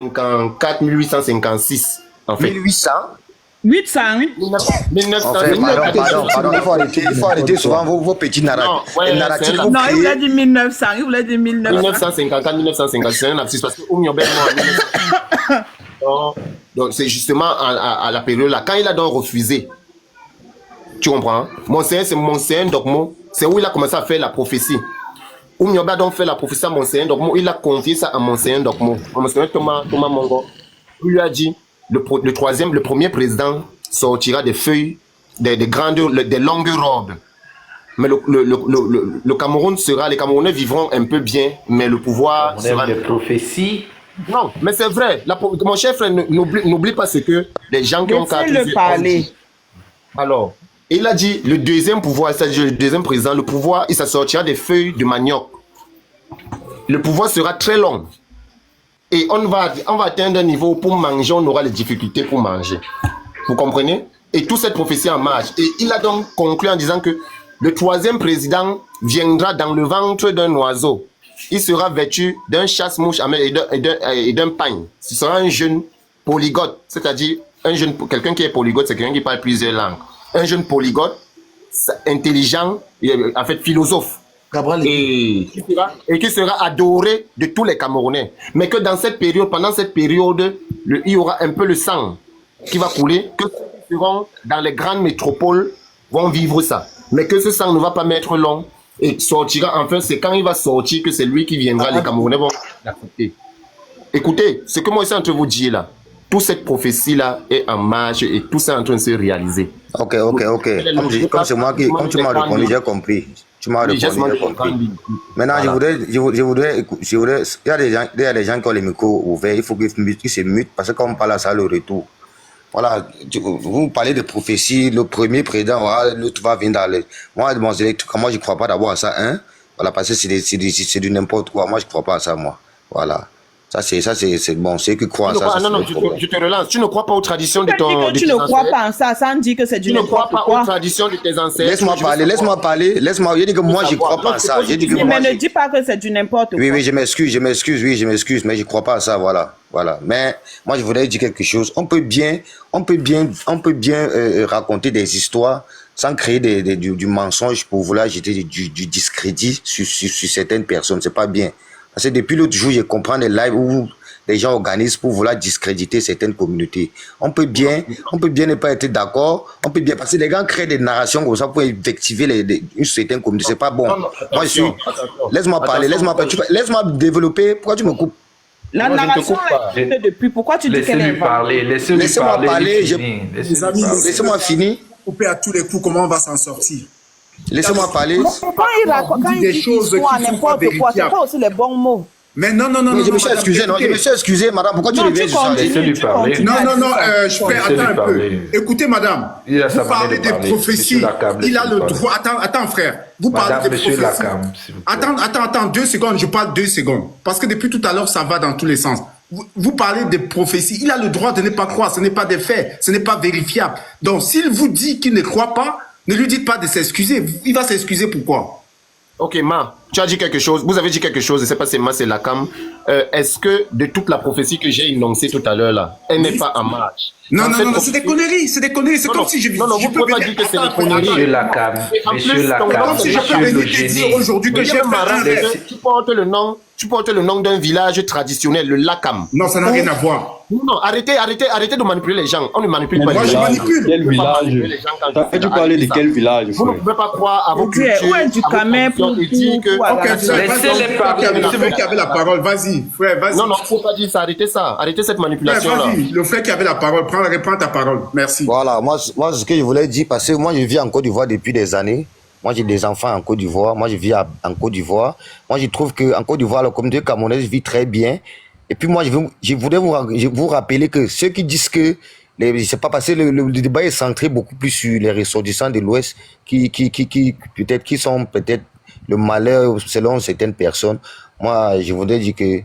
1854, 1856, en fait. 1800. 800, oui. 1900. Pardon, il faut arrêter souvent vos petits narratifs. Non, il voulait dire 1900, il voulait dire 1900. 1954, 1950, c'est un lapsus parce que donc c'est justement à la période là, quand il a donc refusé, tu comprends? Monseigneur Ndokmo, c'est où il a commencé à faire la prophétie. Oumioba a donc fait la prophétie à Monseigneur Ndokmo, il a confié ça à Monseigneur Ndokmo. Monseigneur Thomas Mongo, il lui a dit, le premier président sortira des feuilles, des longues robes. Mais le Cameroun sera, les Camerounais vivront un peu bien, mais le pouvoir sera... des prophéties. Non, mais c'est vrai. Mon cher frère, n'oublie pas ce que les gens qui ont le parler. Alors, il a dit, le deuxième pouvoir, c'est-à-dire le deuxième président, le pouvoir, il sortira des feuilles de manioc. Le pouvoir sera très long. Et on va atteindre un niveau où pour manger, on aura les difficultés pour manger. Vous comprenez? Et toute cette prophétie en marche. Et il a donc conclu en disant que le troisième président viendra dans le ventre d'un oiseau. Il sera vêtu d'un chasse-mouche et d'un pagne. Ce sera un jeune polyglotte, c'est-à-dire quelqu'un qui est polyglotte, c'est quelqu'un qui parle plusieurs langues. Un jeune polyglotte, intelligent, en fait philosophe. Et qui sera adoré de tous les Camerounais. Mais que dans cette période, pendant cette période, il y aura un peu le sang qui va couler, que ceux qui seront dans les grandes métropoles vont vivre ça. Mais que ce sang ne va pas mettre long et sortira, enfin, c'est quand il va sortir que c'est lui qui viendra, les Camerounais vont l'accepter. Écoutez, ce que moi je suis en train de vous dire là, toute cette prophétie-là est en marche et tout ça est en train de se réaliser. Ok. Comme tu m'as répondu, j'ai compris. Tu m'as répondu, j'ai compris. Maintenant, je voudrais, il y a des gens qui ont les micros ouverts, il faut qu'ils se mutent parce que quand on parle à ça, le retour. Voilà, vous parlez de prophétie, le premier président, voilà, l'autre va venir dans les... Moi, je ne crois pas d'abord à ça, hein. Voilà, parce que c'est du n'importe quoi. Moi, je ne crois pas à ça, moi. Voilà. Ça, c'est bon. C'est que croire à ça. Non, je te relance. Tu ne crois pas aux traditions de ton ancêtre. Tu ne crois pas en ça, ça dit que c'est du n'importe quoi. Tu ne crois pas aux traditions de tes ancêtres. Laisse-moi parler. Je dis que moi, je ne crois pas à ça. Mais ne dis pas que c'est du n'importe quoi. Oui, je m'excuse, mais je ne crois pas à ça, voilà. Mais moi, je voudrais dire quelque chose. On peut bien raconter des histoires sans créer du mensonge pour vouloir jeter du discrédit sur certaines personnes. C'est pas bien. Parce que depuis l'autre jour, je comprends des lives où les gens organisent pour vouloir discréditer certaines communautés. On peut bien ne pas être d'accord. On peut bien, parce que les gens créent des narrations comme ça pour invectiver une certaine communauté. C'est pas bon. Laisse-moi parler, laisse-moi développer. Pourquoi tu me coupes? La narration est depuis. Pourquoi tu dis qu'elle est parler? Laissez-moi parler. Laissez-moi finir. Couper à tous les coups, comment on va s'en sortir? Laissez-moi parler. Quand il dit choses n'importe quoi, c'est pas aussi les bons mots. Mais non. Je me suis excusé, madame. Pourquoi tu reviens sur ça? Laissez-lui parler. Non, je peux attendre un peu. Écoutez, madame, vous parlez des prophéties. Il a le droit. Attends, frère. Vous parlez des prophéties. Attends, 2 secondes, je parle 2 secondes. Parce que depuis tout à l'heure, ça va dans tous les sens. Vous parlez des prophéties. Il a le droit de ne pas croire. Ce n'est pas des faits. Ce n'est pas vérifiable. Donc, s'il vous dit qu'il ne croit pas, ne lui dites pas de s'excuser. Il va s'excuser pourquoi? Ok, Ma, tu as dit quelque chose. Vous avez dit quelque chose. Je ne sais pas si c'est Ma, c'est Lakam. Est-ce que de toute la prophétie que j'ai énoncée tout à l'heure là, elle n'est pas en marche? Non, c'est des conneries. C'est comme si je... Non, vous ne pouvez pas dire que c'est des conneries. Monsieur Lakam, comme si je peux venir te dire aujourd'hui que j'ai tu portes le nom d'un village traditionnel, le Lakam. Non, ça n'a rien à voir. Non, arrêtez de manipuler les gens. On ne manipule pas les gens. Moi, je manipule. Quel village? Tu parlais de quel village? Vous ne pouvez pas croire à vos cultures. Où est du Cameroun pour laissez-les parler. C'est vous qui avez la parole. Vas-y, frère, vas-y. Non, il ne faut pas dire ça. Arrêtez ça. Arrêtez cette manipulation-là. Vas-y, le frère qui avait la parole, reprends ta parole. Merci. Voilà, moi, ce que je voulais dire, parce que moi, je vis en Côte d'Ivoire depuis des années. Moi, j'ai des enfants en Côte d'Ivoire. Moi, je vis en Côte d'Ivoire. Moi, je trouve qu'en Côte d'Ivoire, la communauté camerounaise vit très bien. Et puis, moi, je voudrais vous rappeler que ceux qui disent que c'est pas passé, le débat est centré beaucoup plus sur les ressortissants de l'Ouest qui sont peut-être le malheur selon certaines personnes. Moi, je voudrais dire que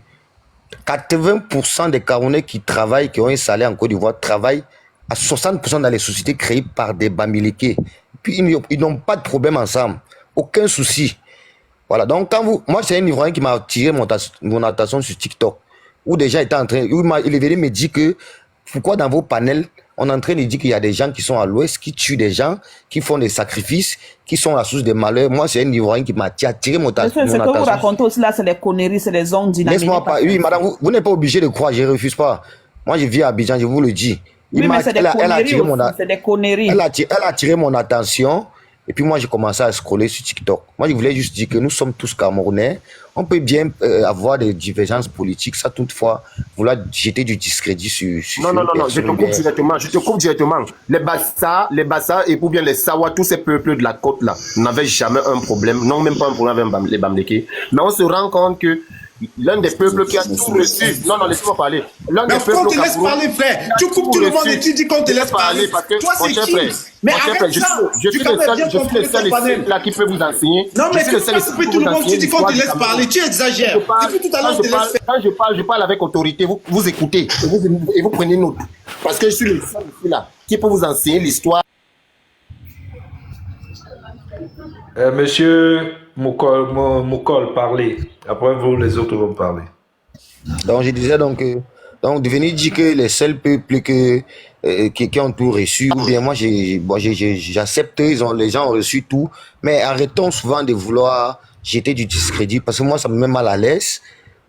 80% des Camerounais qui travaillent, qui ont un salaire en Côte d'Ivoire, travaillent à 60% dans les sociétés créées par des Bamileke. Puis ils n'ont pas de problème ensemble. Aucun souci. Voilà. Donc, moi, c'est un Ivoirien qui m'a attiré mon attention sur TikTok. où des gens étaient en train, il est venu me dire que pourquoi dans vos panels, on est en train de dire qu'il y a des gens qui sont à l'ouest, qui tuent des gens, qui font des sacrifices, qui sont la source des malheurs. Moi, c'est un Ivoirien qui m'a attiré mon attention. Ce que vous racontez aussi là, c'est des conneries, c'est des ondes dynamiques. Laisse-moi pas. Oui, madame, vous n'êtes pas obligé de croire, je ne refuse pas. Moi, je vis à Abidjan, je vous le dis. Oui, mais c'est des conneries aussi, c'est des conneries. Elle a attiré mon attention. Et puis moi, j'ai commencé à scroller sur TikTok. Moi, je voulais juste dire que nous sommes tous Camerounais. On peut bien avoir des divergences politiques, ça toutefois, vouloir jeter du discrédit sur non, je te coupe directement. Les Bassa et pour bien les Sawa, tous ces peuples de la côte là, n'avaient jamais un problème, non même pas un problème avec les Bamdeke. Mais on se rend compte que l'un des peuples qui a tout reçu. Non, laisse-moi parler. Mais on te laisse parler, frère. Tu coupes tout le monde et tu dis qu'on te laisse parler. Toi, c'est qui? Mais arrête ça. Je suis le seul ici là qui peut vous enseigner. Non, mais tu peux pas couper tout le monde. Tu dis qu'on te laisse parler. Tu exagères. Depuis tout à l'heure, on te laisse faire. Quand je parle avec autorité, vous écoutez et vous prenez note. Parce que je suis le seul ici là qui peut vous enseigner l'histoire. Monsieur Moukol, parlez. Après vous, les autres vont parler. Donc, je disais donc de venir dire que les seuls peuples qui ont tout reçu, ou bien moi, j'accepte, les gens ont reçu tout, mais arrêtons souvent de vouloir jeter du discrédit, parce que moi, ça me met mal à l'aise.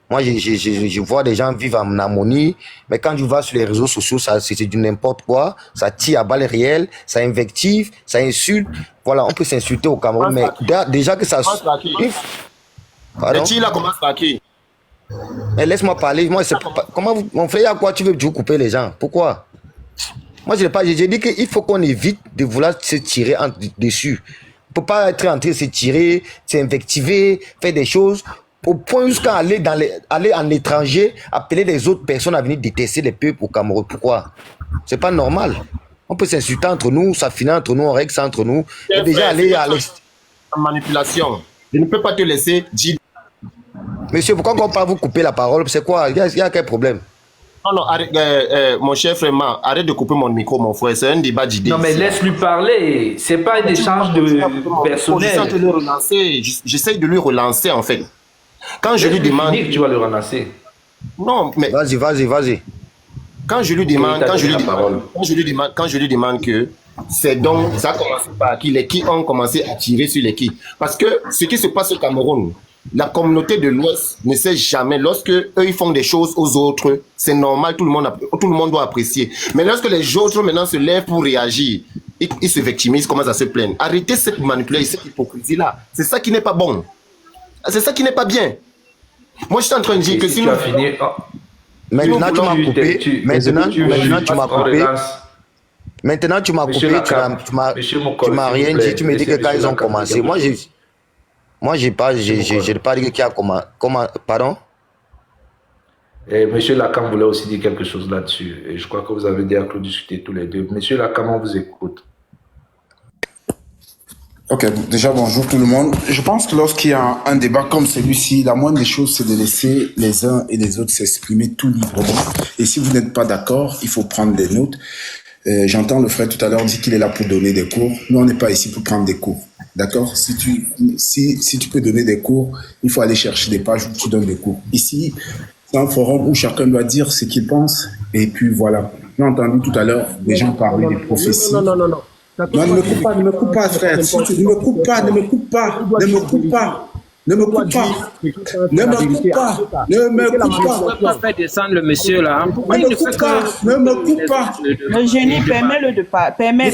Moi, je vois des gens vivre en harmonie, mais quand tu vas sur les réseaux sociaux, c'est du n'importe quoi, ça tire à balles réelles, ça invective, ça insulte. Voilà, on peut s'insulter au Cameroun, mais déjà que ça... Mais qui là commence par qui? Mais laisse-moi parler. Moi, comment mon frère, à quoi tu veux couper les gens? Pourquoi? Moi, je n'ai pas. J'ai dit qu'il faut qu'on évite de vouloir se tirer dessus. On ne peut pas être en train de se tirer, s'invectiver, faire des choses au point jusqu'à aller en étranger, appeler les autres personnes à venir détester les peuples au Cameroun. Pourquoi? C'est pas normal. On peut s'insulter entre nous, s'affiner entre nous, on règle ça entre nous. Et déjà aller à l'est. Manipulation. Je ne peux pas te laisser dire. Monsieur, pourquoi on ne peut pas vous couper la parole? C'est quoi? Il y a quel problème? Non, arrête, mon cher frère, arrête de couper mon micro, mon frère. C'est un débat d'idées. Non, mais laisse-lui parler. C'est pas un échange de personnel. J'essaie de lui relancer, en fait. Quand je lui demande... Tu vas le relancer. Non, mais... Vas-y. Quand je lui demande... Quand je lui demande que... C'est donc... Ça a commencé par qui? Les qui ont commencé à tirer sur les qui. Parce que ce qui se passe au Cameroun... La communauté de l'Ouest ne sait jamais. Lorsque eux ils font des choses aux autres, c'est normal, tout le monde doit apprécier. Mais lorsque les autres maintenant se lèvent pour réagir, ils se victimisent, commencent à se plaindre. Arrêtez cette manipulation, cette hypocrisie-là. C'est ça qui n'est pas bon. C'est ça qui n'est pas bien. Moi, je suis en train de dire que si tu as fini... Maintenant, tu m'as coupé. Maintenant, tu m'as coupé. Maintenant, tu m'as coupé. Tu m'as rien dit. Tu me dis que quand ils ont commencé, moi, j'ai pas dit qui a comment, pardon? Et Monsieur Lakam voulait aussi dire quelque chose là-dessus. Et je crois que vous avez déjà discuté tous les deux. Monsieur Lakam, on vous écoute. Ok, déjà bonjour tout le monde. Je pense que lorsqu'il y a un débat comme celui-ci, la moindre des choses, c'est de laisser les uns et les autres s'exprimer tout librement. Et si vous n'êtes pas d'accord, il faut prendre des notes. J'entends le frère tout à l'heure dire qu'il est là pour donner des cours. Nous, on n'est pas ici pour prendre des cours. D'accord? Si tu peux donner des cours, il faut aller chercher des pages où tu donnes des cours. Ici, c'est un forum où chacun doit dire ce qu'il pense. Et puis voilà. J'ai entendu tout à l'heure des gens parler des prophéties. Non, ne me coupe pas, frère. Si tu ne me coupes pas, ne me coupe pas. Ne me coupe pas. Ne me coupe pas. Ne me coupe pas. Ne me coupe pas. On ne peut pas faire descendre le monsieur là. Pourquoi il ne coupe pas? Ne me coupe pas. Le génie, permet-le de pas. Permet.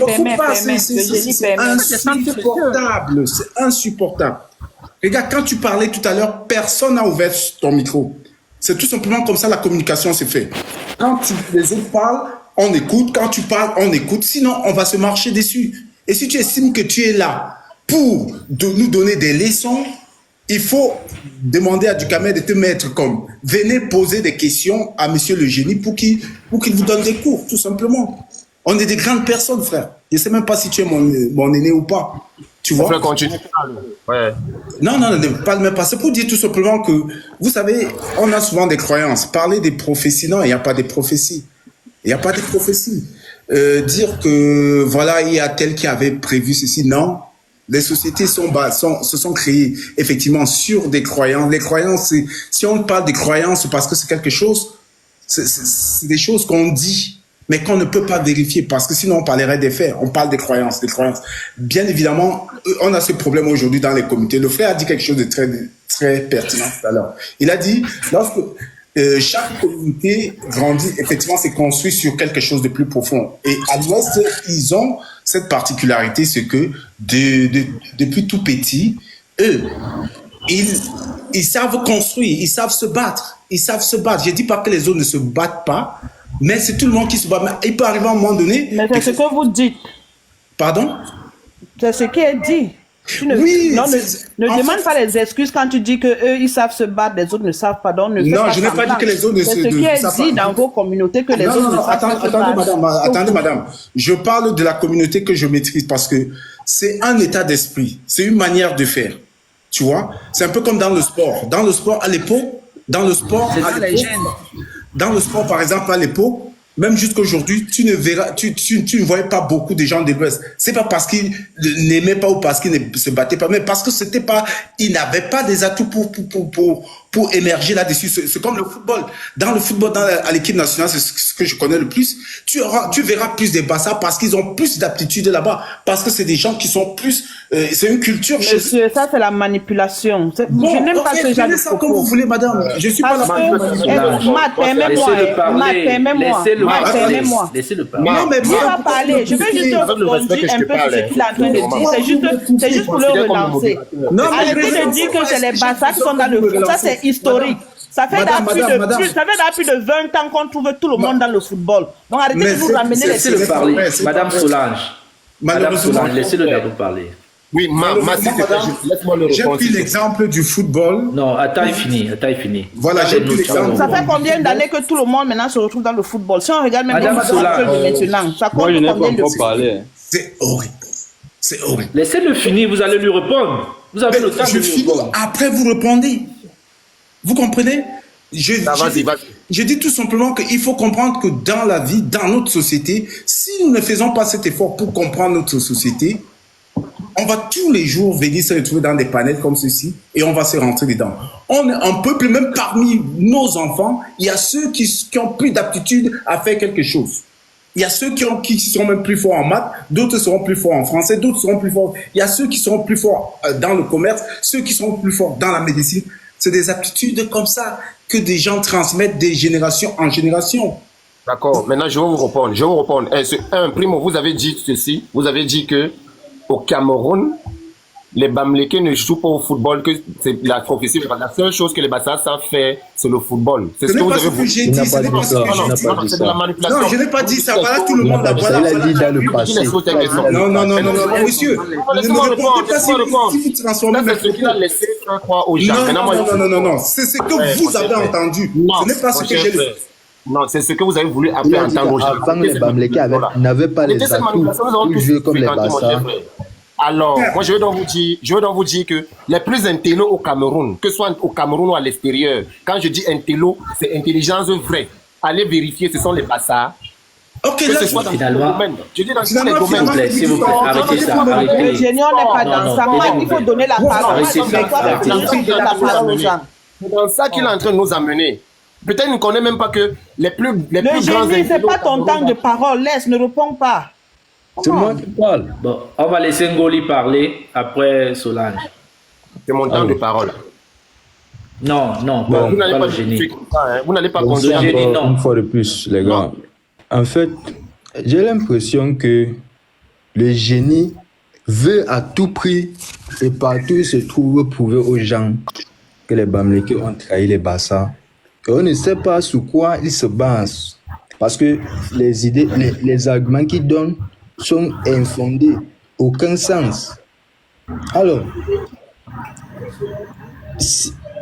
C'est insupportable. C'est insupportable. Regarde, quand tu parlais tout à l'heure, personne n'a ouvert ton micro. C'est tout simplement comme ça la communication s'est faite. Quand les autres parlent, on écoute. Quand tu parles, on écoute. Sinon, on va se marcher dessus. Et si tu estimes que tu es là pour nous donner des leçons, il faut demander à Ducamel de te mettre comme venez poser des questions à monsieur le génie pour qu'il vous donne des cours, tout simplement. On est des grandes personnes, frère. Je ne sais même pas si tu es mon aîné ou pas. Tu vois? Frère, continue. Ouais. Non, ne parle même pas. C'est pour dire tout simplement que, vous savez, on a souvent des croyances. Parler des prophéties, non, il n'y a pas de prophéties. Il n'y a pas de prophéties. Dire que, voilà, il y a tel qui avait prévu ceci, non. Les sociétés se sont créées effectivement sur des croyances. Les croyances, si on parle des croyances, c'est parce que c'est quelque chose C'est des choses qu'on dit, mais qu'on ne peut pas vérifier, parce que sinon on parlerait des faits. On parle des croyances, Bien évidemment, on a ce problème aujourd'hui dans les communautés. Le frère a dit quelque chose de très, très pertinent tout à l'heure. Il a dit, lorsque chaque communauté grandit, effectivement, c'est construit sur quelque chose de plus profond. Et à l'Ouest, ils ont cette particularité, c'est que depuis tout petit, eux, ils savent construire, ils savent se battre. Je dis pas que les autres ne se battent pas, mais c'est tout le monde qui se bat. Mais il peut arriver à un moment donné... Mais c'est ce que vous dites. Pardon? C'est ce qui est dit. Oui, ne demande pas les excuses quand tu dis qu'eux, ils savent se battre, les autres ne savent pas. Donc, non, je n'ai pas dit que les autres ne savent pas. C'est ce qui est dit dans vos communautés que les autres ne savent pas. Attendez, madame. Je parle de la communauté que je maîtrise parce que c'est un état d'esprit. C'est une manière de faire. Tu vois? C'est un peu comme dans le sport. Dans le sport, à l'époque, dans le sport, par exemple, à l'époque, même jusqu'aujourd'hui, tu ne voyais pas beaucoup de gens de l'Ouest. C'est pas parce qu'ils n'aimaient pas ou parce qu'ils ne se battaient pas, mais parce que ils n'avaient pas des atouts pour émerger là-dessus. C'est comme le football. Dans le football, à l'équipe nationale, c'est ce que je connais le plus. Tu verras plus des Bassas parce qu'ils ont plus d'aptitude là-bas. Parce que c'est des gens qui sont plus, c'est une culture. Monsieur, ça c'est la manipulation. Bon, je n'aime pas ce genre de ça comme vous voulez, madame. Je suis pas là. Permets-moi. Laissez-le parler. Non, mais il va parler. Je veux juste rebondir un peu sur ce qu'il est en train de dire. C'est juste pour le relancer. Arrêtez de dire que c'est les Bassas qui sont dans le foot. Ça, c'est historique. Ça fait plus de 20 ans qu'on trouve tout le monde dans le football. Donc arrêtez de vous ramener les... Laissez-le parler. Madame Solange. Madame Solange, laissez-le d'abord parler. Oui, laisse-moi le répondre. J'ai pris l'exemple du football. Non, attends, il finit. Voilà, j'ai pris l'exemple. Ça fait combien d'années que tout le monde maintenant se retrouve dans le football? Si on regarde même les matchs de maintenant, ça compte combien de parler. C'est horrible. C'est horrible. Laissez-le finir, vous allez lui répondre. Vous avez le temps de lui répondre. Après, vous répondez. Vous comprenez? Je dis tout simplement qu'il faut comprendre que dans la vie, dans notre société, si nous ne faisons pas cet effort pour comprendre notre société, on va tous les jours venir se retrouver dans des panels comme ceci et on va se rentrer dedans. On est un peuple, même parmi nos enfants, il y a ceux qui ont plus d'aptitude à faire quelque chose. Il y a ceux qui seront même plus forts en maths, d'autres seront plus forts en français, d'autres seront plus forts. Il y a ceux qui seront plus forts dans le commerce, ceux qui seront plus forts dans la médecine. C'est des aptitudes comme ça que des gens transmettent de génération en génération. D'accord. Maintenant, je vais vous répondre. Primo, vous avez dit ceci. Vous avez dit que au Cameroun, les Bamlékés ne jouent pas au football, que c'est la prophétie. La seule chose que les Bassas savent faire, c'est le football. C'est ce que vous avez dit. C'est de la manipulation. Non, je n'ai pas dit ça. Voilà, tout le monde a voilà. Il a dit dans le passé. Non, monsieur. Laissez-moi répondre. Si vous transformez c'est ce qu'il a laissé croire aux gens. Non. C'est ce que vous avez entendu. Ce n'est pas ce que j'ai dit. Non, c'est ce que vous avez voulu appeler entendre aux gens. Avant, les Bamlékés n'avaient pas les atouts pour jouer comme les Bassas. Alors, moi, je vais donc vous dire que les plus intello au Cameroun, que ce soit au Cameroun ou à l'extérieur, quand je dis intello, c'est intelligence vraie. Allez vérifier, ce sont les Bassas. Ok, que ce soit dans le domaine. Je dis dans tous les domaines. S'il vous plaît, arrêtez ça. Le génie, on n'est pas dans ça. Il faut donner la parole. C'est dans ça qu'il est en train de nous amener. Peut-être ne connaît même pas que les plus grands... Le génie, c'est pas ton temps de parole. Laisse, ne réponds pas. C'est moi qui parle. Bon, on va laisser Ngoli parler après Solange. C'est mon temps de parole. Non, vous n'allez pas pas le génie. Vous n'allez pas conduire. Une fois de plus, les gars. En fait, j'ai l'impression que le génie veut à tout prix et partout où il se trouve prouver aux gens que les Bamlékés ont trahi les Bassas. Et on ne sait pas sur quoi ils se basent. Parce que les idées, les arguments qu'ils donnent sont infondés, aucun sens. Alors,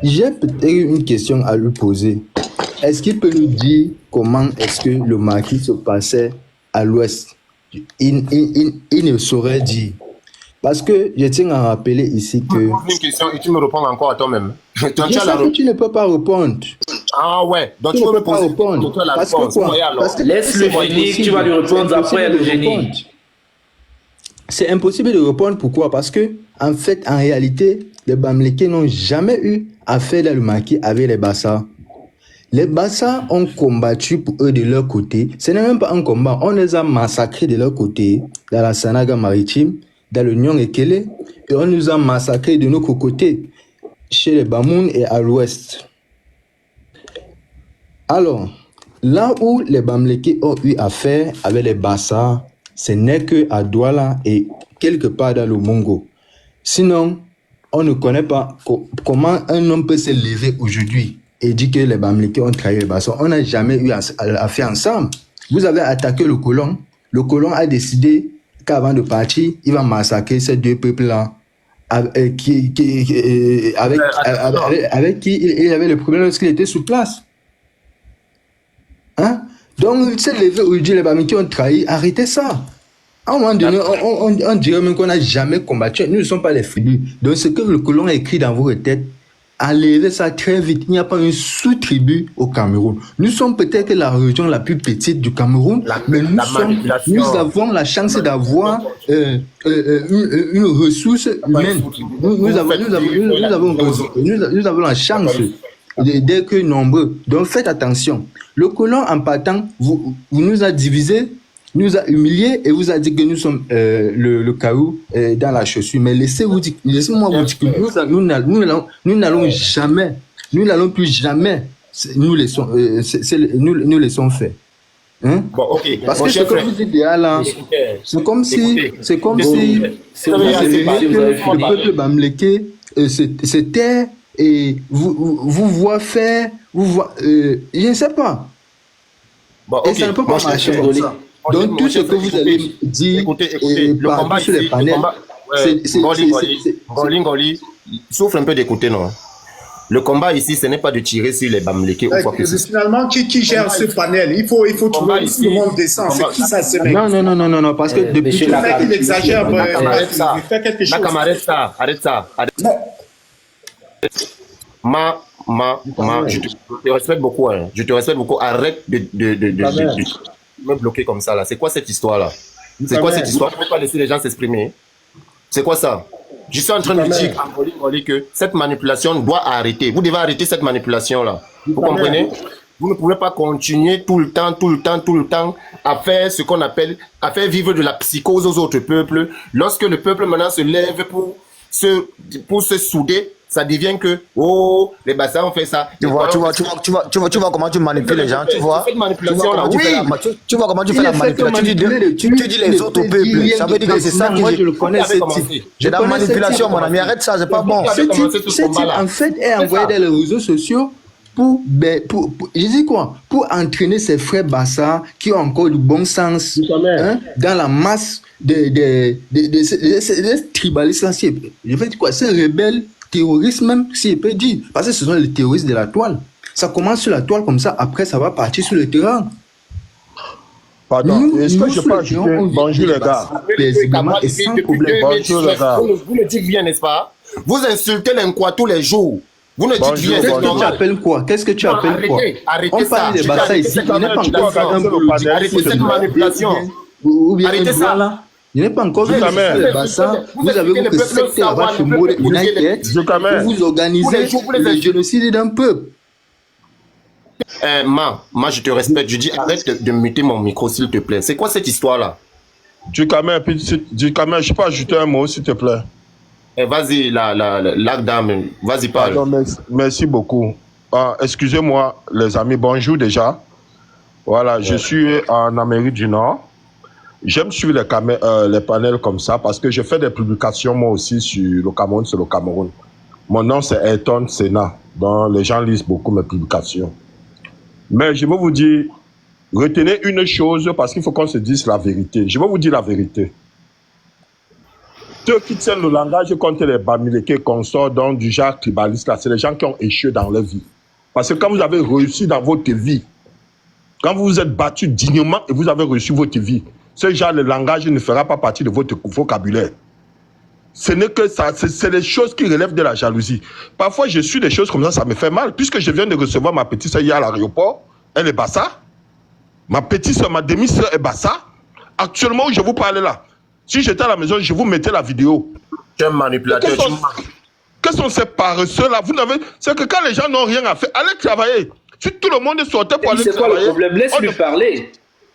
j'ai peut-être une question à lui poser. Est-ce qu'il peut nous dire comment est-ce que le maquis se passait à l'ouest? Il ne saurait dire. Parce que je tiens à rappeler ici que... Je pose une question et tu me réponds encore à toi-même. Je sais que tu ne peux pas répondre. Ah ouais, donc tu ne peux pas répondre. Parce que laisse-le finir, tu vas lui répondre après le génie. C'est impossible de répondre. Pourquoi? Parce que, en fait, en réalité, les Bamlékés n'ont jamais eu à faire le maquis avec les Bassas. Les Bassa ont combattu pour eux de leur côté. Ce n'est même pas un combat. On les a massacrés de leur côté, dans la Sanaga maritime, dans le Nyong Ekele, et on nous a massacrés de notre côté, chez les Bamoun et à l'ouest. Alors, là où les Bamleke ont eu affaire avec les Bassa, ce n'est que à Douala et quelque part dans le Mongo. Sinon, on ne connaît pas comment un homme peut se lever aujourd'hui et dire que les Bamleke ont trahi les Bassa. On n'a jamais eu affaire ensemble. Vous avez attaqué le colon. Le colon a décidé qu'avant de partir, il va massacrer ces deux peuples-là. Avec qui il avait le problème lorsqu'il était sur place. Hein? Donc, il s'est levé aujourd'hui, les Bamleke ont trahi. Arrêtez ça. À un moment donné, on dirait même qu'on n'a jamais combattu. Nous ne sommes pas les fidèles. Donc, ce que le colon a écrit dans vos têtes, enlevez ça très vite. Il n'y a pas une sous-tribu au Cameroun. Nous sommes peut-être la région la plus petite du Cameroun, mais nous avons la chance d'avoir une ressource humaine. Nous avons la chance d'être nombreux. Donc, faites attention. Le colon, en partant, vous nous a divisés, nous a humiliés et vous a dit que nous sommes le caillou dans la chaussure. Mais laissez-moi vous dire que nous n'allons jamais, nous n'allons plus jamais nous laissons faire. Hein? Bon, ok. Parce que ce que vous dites là, c'est comme si le peuple bamleke se tait et vous voit faire, je ne sais pas. Bon, et ça ne peut pas marcher comme ça. Donc, tout ce que vous allez dire par sur les panels, Ngoli, souffle un peu d'écouter, non? Le combat ici, ce n'est pas de tirer sur les Bamleke ou quoi que ce soit. Finalement, qui gère ce panel? Il faut trouver ici, le monde descend. C'est qui ça, ce mec? Non, parce que depuis le mec, il exagère. Il fait quelque chose. Arrête ça. Je te respecte beaucoup. Hein. Je te respecte beaucoup. Arrête de me bloquer comme ça là. C'est quoi cette histoire là? C'est quoi cette histoire? Je ne peux pas laisser les gens s'exprimer. C'est quoi ça? Je suis en train de dire à Ngoli que cette manipulation doit arrêter. Vous devez arrêter cette manipulation là. Vous comprenez? Vous ne pouvez pas continuer tout le temps à faire ce qu'on appelle, à faire vivre de la psychose aux autres peuples. Lorsque le peuple maintenant se lève pour se souder, ça devient que, les Bassa ont fait ça. Tu vois comment tu manipules les gens, tu vois. Cette manipulation-là, tu vois comment tu fais la manipulation. Tu dis les autres peuples. Ça veut dire que c'est ça que je le connais. C'est la manipulation, mon ami. Arrête ça, c'est pas bon. Ce type, en fait, est envoyé dans les réseaux sociaux pour entraîner ses frères Bassa qui ont encore du bon sens dans la masse des tribalistes. Je vais dire quoi, c'est rebelle. Terrorisme même, si je peux dire. Parce que ce sont les terroristes de la toile. Ça commence sur la toile comme ça, après ça va partir sur le terrain. Pardon, est-ce que je peux ajouter? Bonjour les gars. Et sans problème. Bonjour les gars. Vous le dites bien, n'est-ce pas? Vous insultez l'Inkwa tous les jours. Vous ne dites rien. Qu'est-ce que tu appelles quoi? Qu'est-ce que tu appelles quoi? Arrêtez on parle des Bassa ici. Il n'est pas encore un peu. Arrêtez cette manipulation. Arrêtez ça là. Il n'est pas encore vu les Bassa. Vous avez vu que secteur va se mourir United. Vous organisez le génocide d'un peuple. Moi, je te respecte. Je dis arrête de muter mon micro, s'il te plaît. C'est quoi cette histoire-là? Dukamer, je peux ajouter un mot, s'il te plaît. Vas-y, la dame, vas-y, parle. Pardon, merci beaucoup. Excusez-moi, les amis, bonjour déjà. Voilà, je suis en Amérique du Nord. J'aime suivre les panels comme ça parce que je fais des publications moi aussi sur le Cameroun. Mon nom c'est Ayrton Senna, donc les gens lisent beaucoup mes publications. Mais je vais vous dire, retenez une chose parce qu'il faut qu'on se dise la vérité. Je vais vous dire la vérité. Ceux qui tiennent le langage contre les Bamileke consorts donc du genre tribaliste là, c'est les gens qui ont échoué dans leur vie. Parce que quand vous avez réussi dans votre vie, quand vous vous êtes battu dignement et vous avez réussi votre vie, ce genre de langage ne fera pas partie de votre vocabulaire. Ce n'est que ça, c'est des choses qui relèvent de la jalousie. Parfois, je suis des choses comme ça me fait mal. Puisque je viens de recevoir ma petite soeur hier à l'aéroport, elle est Bassa. Ma petite soeur, ma demi-soeur est Bassa. Actuellement, où je vous parle là, si j'étais à la maison, je vous mettais la vidéo. Tu es un manipulateur. Quels sont ces paresseux là? C'est que quand les gens n'ont rien à faire, allez travailler. Si tout le monde sortait pour aller travailler... C'est quoi le problème? Laisse-lui parler.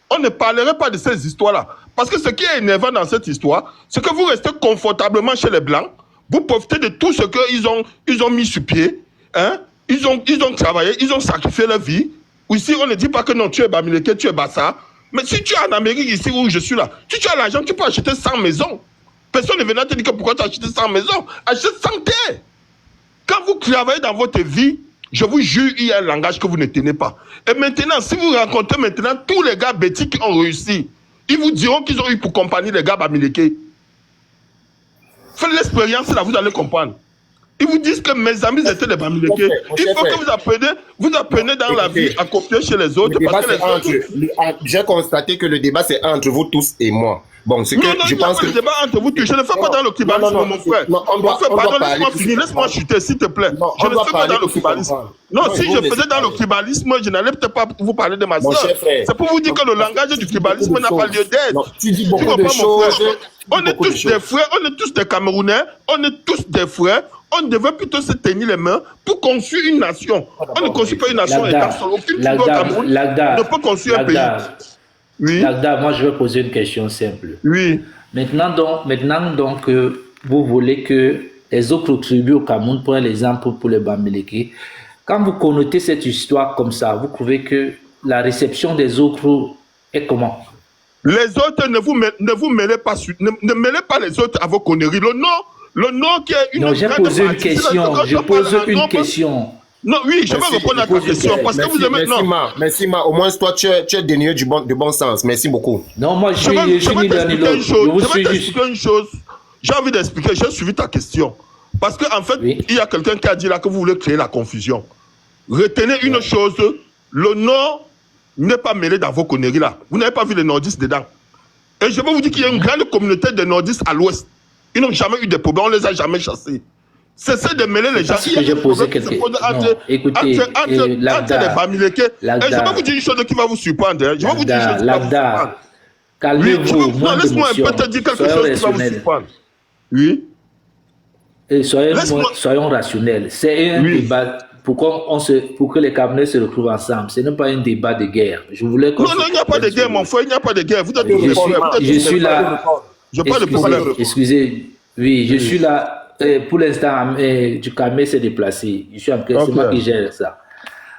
On ne parlerait pas de ces histoires-là. Parce que ce qui est énervant dans cette histoire, c'est que vous restez confortablement chez les Blancs, vous profitez de tout ce qu'ils ont mis sur pied, hein? Ils ont travaillé, ils ont sacrifié leur vie. Ici, on ne dit pas que non, tu es Bamileke, tu es Bassa. Mais si tu es en Amérique, ici où je suis là, si tu as l'argent, tu peux acheter 100 maisons. Personne ne vient te dire que pourquoi tu as acheté 100 maisons. Achète 100 terres. Quand vous travaillez dans votre vie, je vous jure, il y a un langage que vous ne tenez pas. Et maintenant, si vous rencontrez maintenant tous les gars bêtis qui ont réussi, ils vous diront qu'ils ont eu pour compagnie les gars Bamileke. Faites l'expérience là, vous allez comprendre. Ils vous disent que mes amis étaient des Bamileke. Il faut que vous apprenez dans la vie à copier chez les autres. J'ai constaté que le débat c'est entre vous tous et moi. Bon, c'est que je pense que... le débat entre vous tous. Je ne fais pas dans le tribalisme, mon frère. Pardon, laisse-moi finir, laisse-moi chuter, s'il te plaît. Je ne fais pas dans le tribalisme. Non, si je faisais dans le tribalisme, je n'allais peut-être pas vous parler de ma soeur. C'est pour vous dire que le langage du tribalisme n'a pas lieu d'être. Tu dis beaucoup de choses. On est tous des frères, on est tous des Camerounais, on est tous des frères. On devait plutôt se tenir les mains pour construire une nation. On ne construit pas une nation étant seul. Aucune Cameroun ne peut construire un pays. Oui. Lagda, moi je vais poser une question simple. Oui. Maintenant donc vous voulez que les autres tribus au Cameroun prennent l'exemple pour les Bamileke. Quand vous connotez cette histoire comme ça, vous trouvez que la réception des autres est comment? Les autres, ne vous mêlez pas, ne mêlez pas les autres à vos conneries. Le nom qui est une... Non, j'ai posé une question. Je pose une question. Non, oui, je vais répondre à ta question. Parce que vous aimez... Merci, Ma. Au moins, toi, tu es dénué de bon sens. Merci beaucoup. Non, moi, je vais t'expliquer une chose. J'ai envie d'expliquer. J'ai suivi ta question. Parce qu'en fait, il y a quelqu'un qui a dit là que vous voulez créer la confusion. Retenez une chose. Le Nord n'est pas mêlé dans vos conneries là. Vous n'avez pas vu les nordistes dedans. Et je vais vous dire qu'il y a une grande communauté de nordistes à l'ouest. Ils n'ont jamais eu de problème. On ne les a jamais chassés. Cessez de mêler les gens. J'ai posé quelque chose. Écoutez, entre les Bamileke. Et je vais vous dire une chose qui va vous surprendre. Je vais vous dire une chose qui va vous surprendre. Calmez-vous. Laisse-moi un peu te dire quelque chose qui va vous surprendre. Oui. Et soyons rationnels. C'est un débat pour que les Camerounais se retrouvent ensemble. Ce n'est pas un débat de guerre. Je voulais non, il n'y a pas de guerre, mon frère. Il n'y a pas de guerre. Vous êtes je suis là. Je parle de problème. Excusez. Oui, je suis là. Pour l'instant, du Cameroun s'est déplacé. Je suis en train, c'est moi qui gère ça.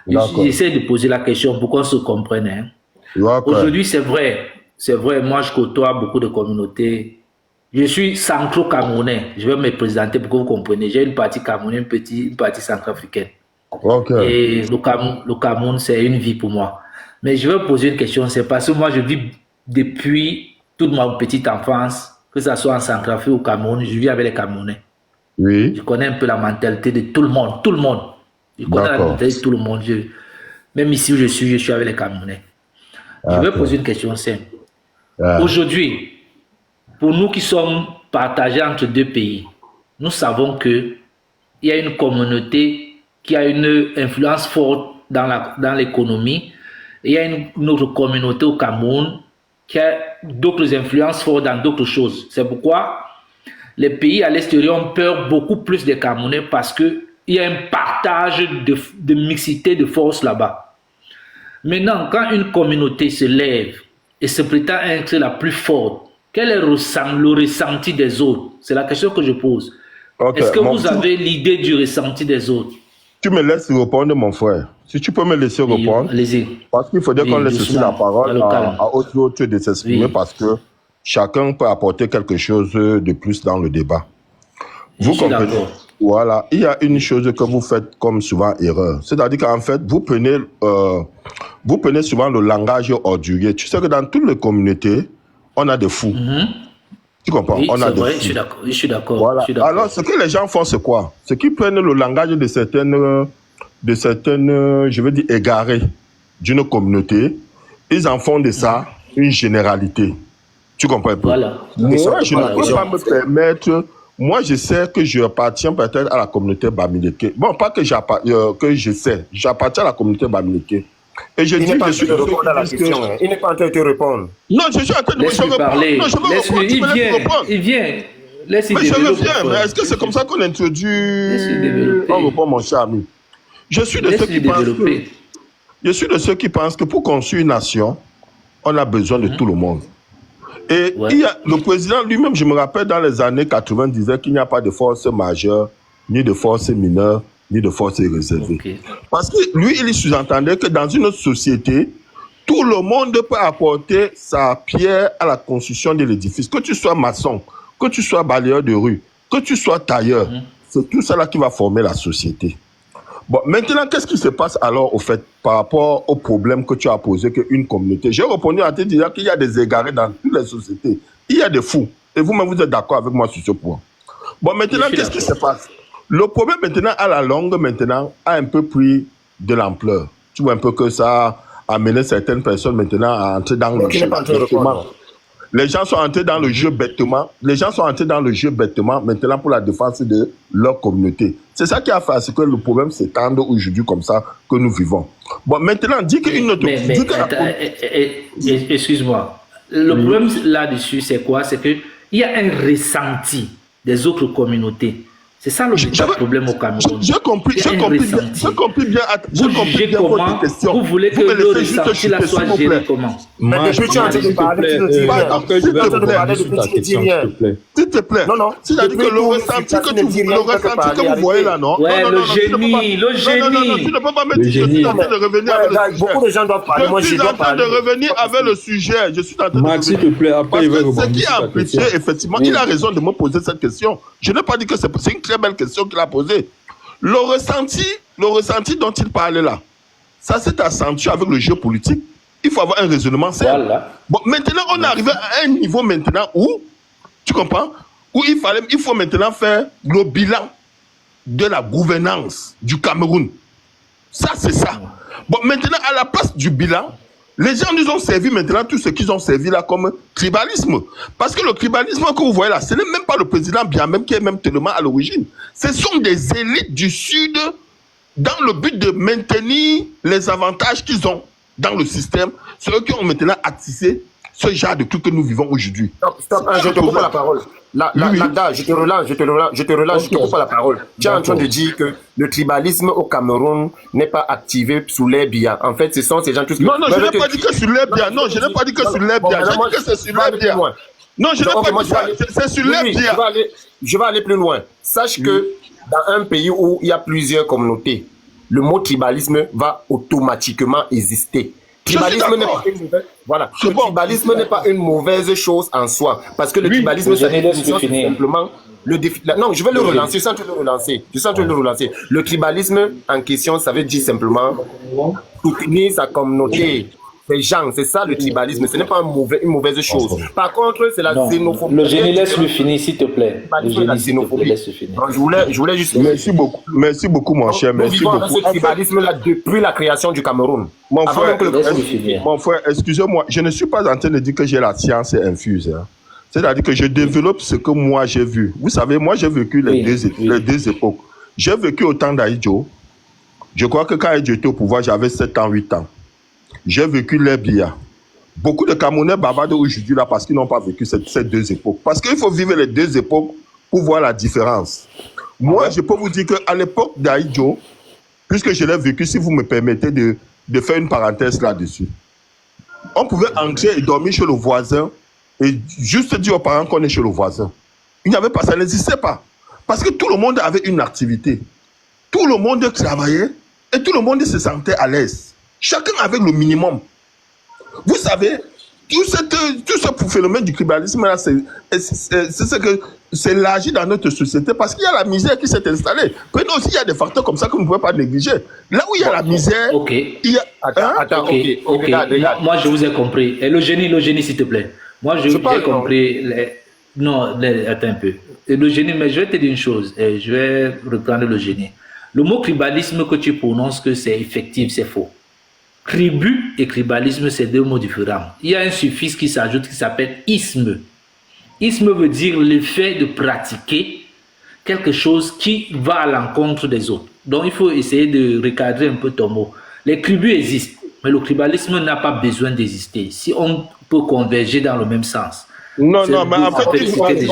J'essaie de poser la question pour qu'on se comprenne. Hein. Aujourd'hui, c'est vrai, moi je côtoie beaucoup de communautés. Je suis centro-camerounais. Je vais me présenter pour que vous compreniez. J'ai une partie camerounaise, une partie centrafricaine. Et le Cameroun, c'est une vie pour moi. Mais je vais poser une question, c'est parce que moi je vis depuis toute ma petite enfance, que ce soit en Centrafrique ou au Cameroun, je vis avec les Camerounais. Oui. Je connais un peu la mentalité de tout le monde. Je connais la mentalité de tout le monde. Même ici où je suis avec les Camerounais. Je vais poser une question simple. Aujourd'hui, pour nous qui sommes partagés entre deux pays, nous savons qu'il y a une communauté qui a une influence forte dans l'économie. Il y a une autre communauté au Cameroun qui a d'autres influences fortes dans d'autres choses. C'est pourquoi les pays à l'extérieur ont peur beaucoup plus des Camerounais parce qu'il y a un partage de mixité de force là-bas. Maintenant, quand une communauté se lève et se prétend être la plus forte, quel est le ressenti des autres? C'est la question que je pose. Est-ce que vous avez l'idée du ressenti des autres? Tu me laisses répondre, mon frère. Si tu peux me laisser répondre. Allez-y. Parce qu'il faudrait qu'on laisse aussi la parole à autres de s'exprimer parce que chacun peut apporter quelque chose de plus dans le débat. Vous comprenez? Voilà. Il y a une chose que vous faites comme souvent erreur. C'est-à-dire qu'en fait, vous prenez souvent le langage ordurier. Tu sais que dans toutes les communautés, on a des fous. Tu comprends? Oui, on a des vrai, fous. je suis d'accord. Voilà. Alors, ce que les gens font, c'est quoi? C'est qu'ils prennent le langage de certaines, je veux dire, égarés d'une communauté. Ils en font de ça une généralité. Tu comprends un peu? Voilà. Moi, je ne peux pas me permettre... Moi, je sais que j'appartiens peut-être à la communauté Bamileke. Bon, pas que je sais. J'appartiens à la communauté Bamileke. Et je dis que je suis... Il n'est pas en train de te répondre. Non, je suis en train de me parler. Il vient. Laisse-le mais je reviens. Mais est-ce que c'est comme ça qu'on introduit... On reprend mon cher ami. Je suis de ceux qui pensent que... Je suis de ceux qui pensent que pour construire une nation, on a besoin de tout le monde. Et il y a, le président lui-même, je me rappelle, dans les années 80, disait qu'il n'y a pas de force majeure, ni de force mineure, ni de force réservée. Parce que lui, il sous-entendait que dans une autre société, tout le monde peut apporter sa pierre à la construction de l'édifice. Que tu sois maçon, que tu sois balayeur de rue, que tu sois tailleur, c'est tout cela qui va former la société. Bon, maintenant, qu'est-ce qui se passe alors, au fait, par rapport au problème que tu as posé, qu'une communauté? J'ai répondu à te dire qu'il y a des égarés dans toutes les sociétés. Il y a des fous. Et vous-même, vous êtes d'accord avec moi sur ce point. Bon, maintenant, qu'est-ce qui se passe? Le problème, maintenant, à la longue, maintenant, a un peu pris de l'ampleur. Tu vois un peu que ça a amené certaines personnes, maintenant, à entrer dans le jeu bêtement. Les gens sont entrés dans le jeu bêtement. Les gens sont entrés dans le jeu bêtement, maintenant, pour la défense de leur communauté. C'est ça qui a fait à ce que le problème s'étende aujourd'hui comme ça que nous vivons. Bon, maintenant, dis qu'une autre... Excuse-moi. Le problème là-dessus, c'est quoi? C'est qu'il y a un ressenti des autres communautés. C'est ça le problème au Cameroun. J'ai compris bien votre question. Vous voulez que le ressenti là soit géré comment? Mais depuis tu es en train de parler, s'il te plaît. Non. C'est-à-dire que le ressenti que vous voyez là, non? Ouais, le génie. Non, tu ne peux pas me dire que je suis en train de revenir avec le sujet. Beaucoup de gens doivent parler. Je suis en train de revenir avec le sujet. Je suis en train de Max, s'il te plaît, après il va rebondir. Ce qui a amplifié, effectivement, il a raison de me poser cette question. Je n'ai pas dit que c'est une très belle question qu'il a posée. Le ressenti dont il parlait là, ça s'est accentué avec le jeu politique. Il faut avoir un raisonnement simple. Voilà. Bon, maintenant, on est arrivé à un niveau maintenant où, tu comprends, où il faut maintenant faire le bilan de la gouvernance du Cameroun. Ça, c'est ça. Bon, maintenant, à la place du bilan, les gens nous ont servi maintenant tout ce qu'ils ont servi là comme tribalisme. Parce que le tribalisme que vous voyez là, ce n'est même pas le président bien même qui est même tellement à l'origine. Ce sont des élites du Sud dans le but de maintenir les avantages qu'ils ont dans le système. C'est eux qui ont maintenant attissé ce genre de truc que nous vivons aujourd'hui. Stop, je te coupe la parole. Là, je te relance, je te coupe la parole. Tu es en train de dire que le tribalisme au Cameroun n'est pas activé sous les biens. En fait, ce sont ces gens tous... Non, je n'ai pas dit que sur les biens. Non, je n'ai pas dit que sur les biens. J'ai dit que c'est sur les biens. Non, je n'ai pas dit ça. C'est sur les biens. Je vais aller plus loin. Sache que dans un pays où il y a plusieurs communautés, le mot tribalisme va automatiquement exister. Tribalisme n'est pas une mauvaise... Voilà. Le tribalisme n'est pas une mauvaise chose en soi. Parce que le tribalisme, c'est simplement le défi. Non, je vais le relancer. Je suis en train de le relancer. Le tribalisme en question, ça veut dire simplement soutenir sa communauté. Les gens, c'est ça le tribalisme. Ce n'est pas une mauvaise chose. Par contre, c'est la xénophobie. Le génie, laisse-le finir, s'il te plaît. Le génie, s'il te plaît, laisse-le finir. Je voulais juste... Merci beaucoup, mon cher. Merci beaucoup. Ce tribalisme-là depuis la création du Cameroun. Mon frère, excusez-moi, je ne suis pas en train de dire que j'ai la science infuse. Hein. C'est-à-dire que je développe ce que moi j'ai vu. Vous savez, moi j'ai vécu les deux époques. J'ai vécu au temps d'Aïdjo. Je crois que quand Aïdjo était au pouvoir, j'avais 7 ans, 8 ans. J'ai vécu les Biya. Beaucoup de Camerounais bavardent aujourd'hui là parce qu'ils n'ont pas vécu ces deux époques. Parce qu'il faut vivre les deux époques pour voir la différence. Moi, je peux vous dire qu'à l'époque d'Aïdjo, puisque je l'ai vécu, si vous me permettez de faire une parenthèse là-dessus, on pouvait entrer et dormir chez le voisin et juste dire aux parents qu'on est chez le voisin. Il n'y avait pas, ça n'existait pas. Parce que tout le monde avait une activité. Tout le monde travaillait et tout le monde se sentait à l'aise. Chacun avec le minimum. Vous savez, tout ce phénomène du tribalisme là, c'est élargi dans notre société parce qu'il y a la misère qui s'est installée. Prenez aussi, il y a des facteurs comme ça que vous ne pouvez pas négliger. Là où il y a la misère, il y a... Attends, moi, je vous ai compris. Et le génie, s'il te plaît. Moi, j'ai compris... Non, attends un peu. Le génie, mais je vais te dire une chose. Je vais reprendre le génie. Le mot tribalisme que tu prononces que c'est effectif, c'est faux. Tribu et tribalisme, c'est deux mots différents. Il y a un suffixe qui s'ajoute qui s'appelle isme. Isme veut dire le fait de pratiquer quelque chose qui va à l'encontre des autres. Donc, il faut essayer de recadrer un peu ton mot. Les tribus existent, mais le tribalisme n'a pas besoin d'exister. Si on peut converger dans le même sens. Non, mais en fait, il voulait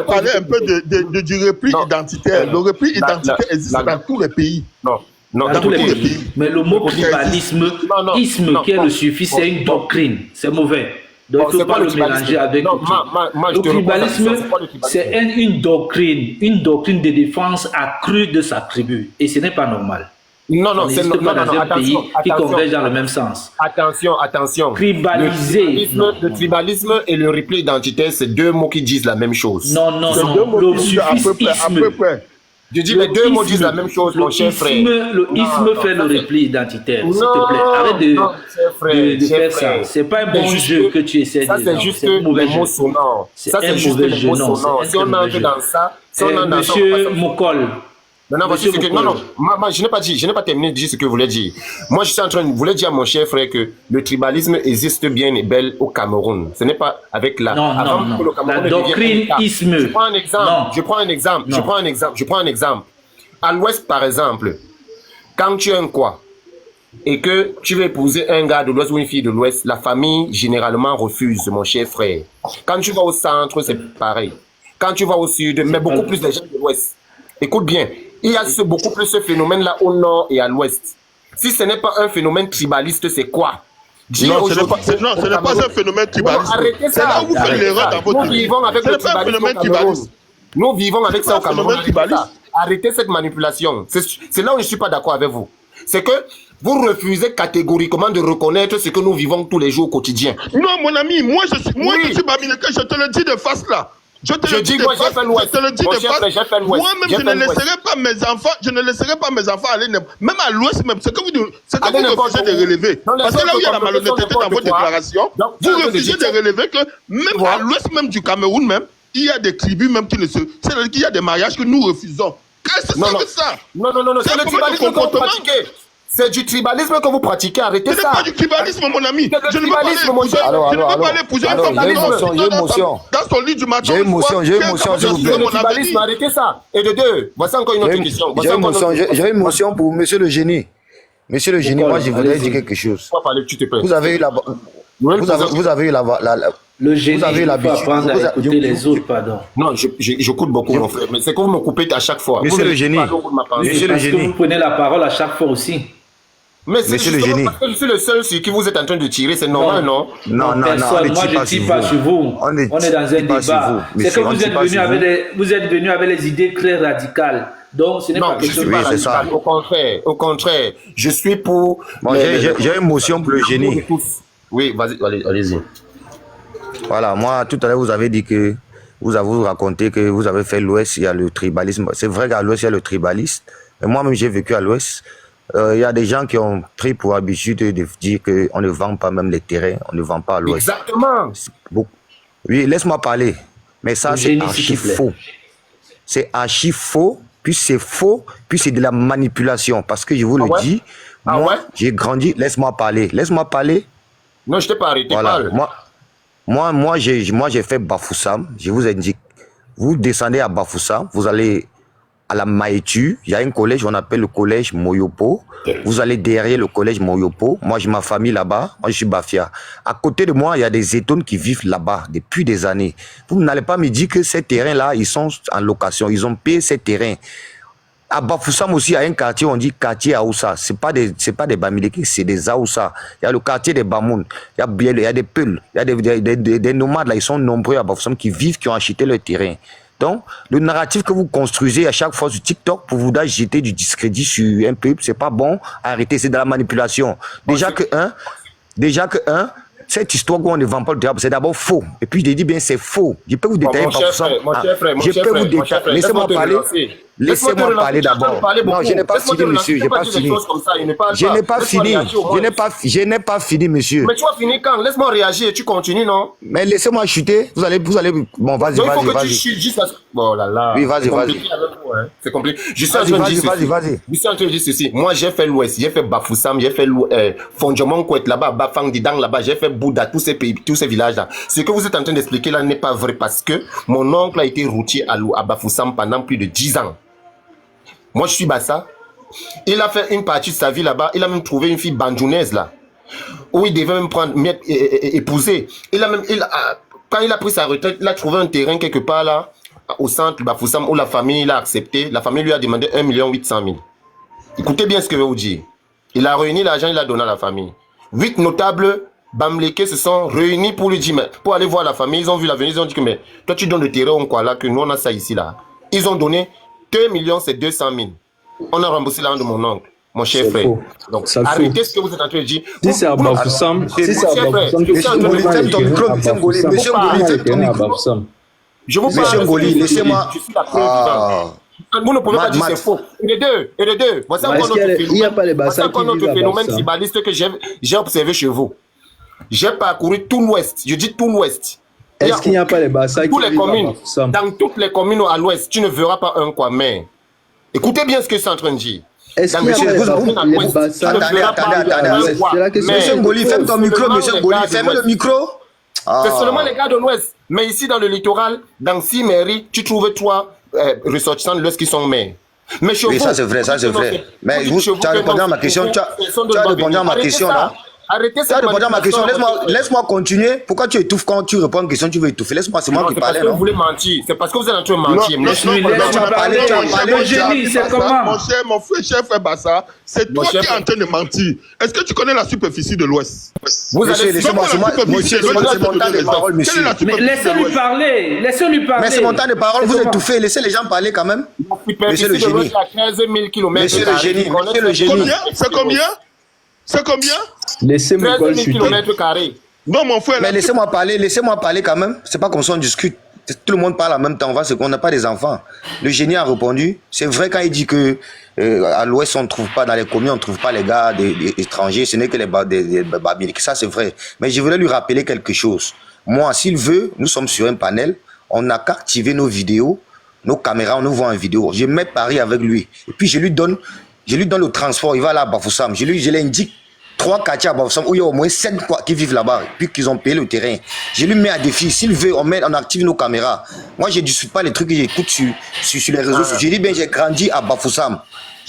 parler un peu du repli identitaire. Le repli identitaire existe dans tous les pays. Non, dans tous les écoutez, pays. Mais le mot tribalisme, isme qui est le suffixe, c'est une doctrine. C'est mauvais. Donc il ne faut pas le mélanger avec le tribalisme. C'est une doctrine de défense accrue de sa tribu. Et ce n'est pas normal. Non, c'est pas dans un pays qui converge dans le même sens. Attention. Tribaliser. Le tribalisme et le repli identitaire, c'est deux mots qui disent la même chose. Non. Le suffixe isme. Je dis les deux mots disent la même chose, mon cher frère. Le isme fait le repli identitaire. S'il te plaît, arrête de faire ça. C'est pas un bon jeu que tu essaies de faire. Ça, c'est juste les mots sonnants. Ça, c'est juste les mots sonnants. Si on entre dans ça, Monsieur Mokol. Non, je n'ai pas terminé de dire ce que vous voulez dire. Moi, je suis en train de vous dire à mon cher frère que le tribalisme existe bien et bel au Cameroun. Ce n'est pas avec la... Non. La doctrine isme. Je prends un exemple. À l'ouest, par exemple, quand tu es un quoi et que tu veux épouser un gars de l'ouest ou une fille de l'ouest, la famille généralement refuse, mon cher frère. Quand tu vas au centre, c'est pareil. Quand tu vas au sud, mais beaucoup plus de gens de l'ouest. Écoute bien. Il y a beaucoup plus ce phénomène-là au nord et à l'ouest. Si ce n'est pas un phénomène tribaliste, c'est quoi? Non, ce n'est pas un phénomène tribaliste. Arrêtez ça. C'est là où vous faites l'erreur dans votre vie. Nous vivons avec ça au Cameroun. Arrêtez cette manipulation. C'est là où je ne suis pas d'accord avec vous. C'est que vous refusez catégoriquement de reconnaître ce que nous vivons tous les jours au quotidien. Non, mon ami, moi je suis Bamileke, je te le dis de face là. Je te le dis de face. Moi-même, je ne laisserai pas mes enfants aller, même à l'ouest, même ce que vous refusez de relever. Parce que là où il y a la malhonnêteté dans votre déclaration, vous refusez de relever que même à l'ouest même du Cameroun, même, il y a des tribus même qui ne se... C'est-à-dire qu'il y a des mariages que nous refusons. Qu'est-ce que c'est que ça? Non, c'est le tribalisme que vous pratiquez. C'est du tribalisme que vous pratiquez, arrêtez ça. Ce n'est pas du tribalisme, mon ami. Je ne veux pas aller épouser une femme dans son lit du matin. J'ai émotion, s'il vous plaît. Le tribalisme, arrêtez ça. Et de deux, voici encore une autre question. J'ai émotion pour monsieur le génie. Monsieur le génie, moi je voudrais dire quelque chose. Vous avez eu la... Vous avez eu la... Le génie, il faut apprendre à écouter les autres, pardon. Non, j'écoute beaucoup, mon frère, mais c'est que vous me coupez à chaque fois. Monsieur le génie. Monsieur le génie. Vous prenez la parole à chaque fois aussi. Mais c'est le génie. Parce que je suis le seul sur qui vous êtes en train de tirer, c'est normal, non? Non, moi je ne tire pas sur vous. On est dans un débat. C'est que vous êtes venu avec les idées très radicales. Donc ce n'est pas quelque chose de radical. Au contraire, je suis pour... J'ai une motion pour le génie. Oui, allez-y. Voilà, moi tout à l'heure vous avez dit que vous avez raconté que vous avez fait l'Ouest, il y a le tribalisme. C'est vrai qu'à l'Ouest il y a le tribaliste. Mais moi-même j'ai vécu à l'Ouest. Il y a des gens qui ont pris pour habitude de dire qu'on ne vend pas même les terrains, on ne vend pas à l'Ouest. Exactement. Oui, laisse-moi parler. Mais ça, c'est archi faux. C'est archi faux, puis c'est faux, puis c'est de la manipulation. Parce que je vous le dis, moi, j'ai grandi, laisse-moi parler. Laisse-moi parler. Non, je t'ai pas arrêté, voilà. parle. Moi, j'ai fait Bafoussam. Je vous indique. Vous descendez à Bafoussam, vous allez à la Maïtu, il y a un collège, on appelle le collège Moyopo. Vous allez derrière le collège Moyopo. Moi, j'ai ma famille là-bas. Moi, je suis Bafia. À côté de moi, il y a des étones qui vivent là-bas depuis des années. Vous n'allez pas me dire que ces terrains-là, ils sont en location. Ils ont payé ces terrains. À Bafoussam aussi, il y a un quartier, on dit quartier Aoussa. C'est pas des Bamileke, c'est des Aoussa. Il y a le quartier des Bamoun. Il y a des Peuls. Il y a des nomades là. Ils sont nombreux à Bafoussam qui vivent, qui ont acheté leur terrain. Donc, le narratif que vous construisez à chaque fois sur TikTok pour vous jeter du discrédit sur un peuple, c'est pas bon. Arrêtez, c'est de la manipulation. Déjà que cette histoire où on ne vend pas le diable, c'est d'abord faux. Et puis, je dis bien, c'est faux. Je peux vous détailler par ça. Je peux vous détailler. Laissez-moi parler. Laissez-moi parler d'abord. Non, je n'ai pas fini, monsieur. Je n'ai pas fini. Je n'ai pas fini. Je n'ai pas fini, monsieur. Mais tu vas finir quand? Laisse-moi réagir et tu continues, non? Mais laissez-moi chuter. Vous allez. Bon, vas-y. Il faut que tu chutes juste à... Oh là là. Oui, vas-y. C'est compliqué. Je suis en train de dire ceci. Moi, j'ai fait l'Ouest. J'ai fait Bafoussam. J'ai fait Fondjomon Kouet là-bas. Bafang Didang là-bas. J'ai fait Bouddha. Tous ces pays, tous ces villages-là. Ce que vous êtes en train d'expliquer là n'est pas vrai parce que mon oncle a été routier à Bafoussam pendant plus de 10 ans. Moi, je suis Bassa. Il a fait une partie de sa vie là-bas. Il a même trouvé une fille bandjounaise là. Où il devait même épouser. Quand il a pris sa retraite, il a trouvé un terrain quelque part là, au centre de Bafoussam, où la famille l'a accepté. La famille lui a demandé 1 800 000. Écoutez bien ce que je vais vous dire. Il a réuni l'argent, il l'a donné à la famille. 8 notables bamlékés se sont réunis pour lui dire, mais, pour aller voir la famille. Ils ont vu l'avenir, ils ont dit que, mais toi tu donnes le terrain, quoi, là, que nous on a ça ici, là. Ils ont donné 2 millions, c'est 200 000. On a remboursé l'argent de mon oncle, mon cher frère. Faux. Donc, arrêtez ce que vous êtes en train de dire. Si c'est à Bafoussam, Monsieur Ngoli, laissez-moi. Je suis la preuve vivante. Vous ne pouvez pas dire c'est faux. Et les deux. Voici encore notre phénomène tribaliste que j'ai observé chez vous. J'ai parcouru tout l'ouest. Je dis tout l'ouest. Est-ce qu'il n'y a pas les Bassa qui vivent à Bafoussam? Dans toutes les communes à l'ouest, tu ne verras pas un Kwame. Écoutez bien ce que je suis en train de dire. Est-ce qu'il y a les Bassa? Attendez. Monsieur Ngoli, ferme ton micro, monsieur Ngoli, ferme le micro. C'est seulement les gars de l'ouest. Mais ici, dans le littoral, dans 6 mairies, tu trouves 3 ressortissants de l'ouest qui sont maires. Mais oui, ça c'est vrai, ça c'est vrai. Mais vous, tu as répondu à ma question, tu as répondu à ma question là. Arrêtez ça. Tu as répondu à ma question, laisse-moi continuer. Pourquoi tu étouffes quand tu réponds à une question, tu veux étouffer? Laisse-moi, c'est moi qui parlais. C'est parce que vous voulez mentir. C'est parce que vous êtes en train de mentir. Tu as parlé. C'est comment? Mon cher frère Bassa, c'est toi qui es en train de mentir. Est-ce que tu connais la superficie de l'Ouest? Monsieur, laissez-moi, c'est mon temps de parole, monsieur. Mais laissez-lui parler. Mais c'est mon temps de parole, vous étouffez, laissez les gens parler quand même. Monsieur le génie. Monsieur le génie. C'est combien? C'est combien? Laissez-moi km². Non, mon frère. Mais laissez-moi parler quand même. C'est pas comme ça on discute. Tout le monde parle en même temps. On va se qu'on n'a pas des enfants. Le génie a répondu. C'est vrai quand il dit que à l'ouest on ne trouve pas, dans les communes on ne trouve pas les gars des étrangers. Ce n'est que les Babiliques. Ça c'est vrai. Mais je voulais lui rappeler quelque chose. Moi, s'il veut, nous sommes sur un panel. On n'a qu'à activer nos vidéos, nos caméras. On nous voit en vidéo. Je mets Paris avec lui. Et puis je lui donne le transport, il va là à Bafoussam. Je lui indique 3 quartiers à Bafoussam où il y a au moins 7 qui vivent là-bas, puis qu'ils ont payé le terrain. Je lui mets à défi. S'il veut, on active nos caméras. Moi, je ne discute pas les trucs que j'écoute sur les réseaux sociaux. Je dis bien, j'ai grandi à Bafoussam.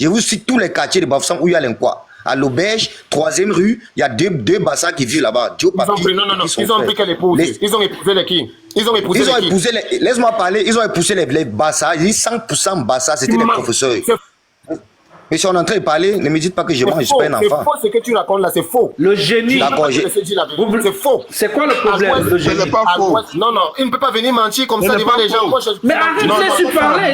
Je vous cite tous les quartiers de Bafoussam où il y a l'Inquois. À l'Auberge, 3e rue, il y a deux Bassa qui vivent là-bas. Ils ont pris quelle épouse? Ils ont épousé les qui? Ils ont épousé les laisse-moi parler. Ils ont épousé les Bassa. Ils disent 100% Bassa, c'était les professeurs. Mais si on est en train de parler, ne me dites pas que je mens, je ne suis pas un enfant. C'est faux ce que tu racontes là, c'est faux. Le génie. C'est faux. C'est quoi le problème? Le génie. C'est pas faux. Non, il ne peut pas venir mentir comme ça devant les gens. Mais arrête,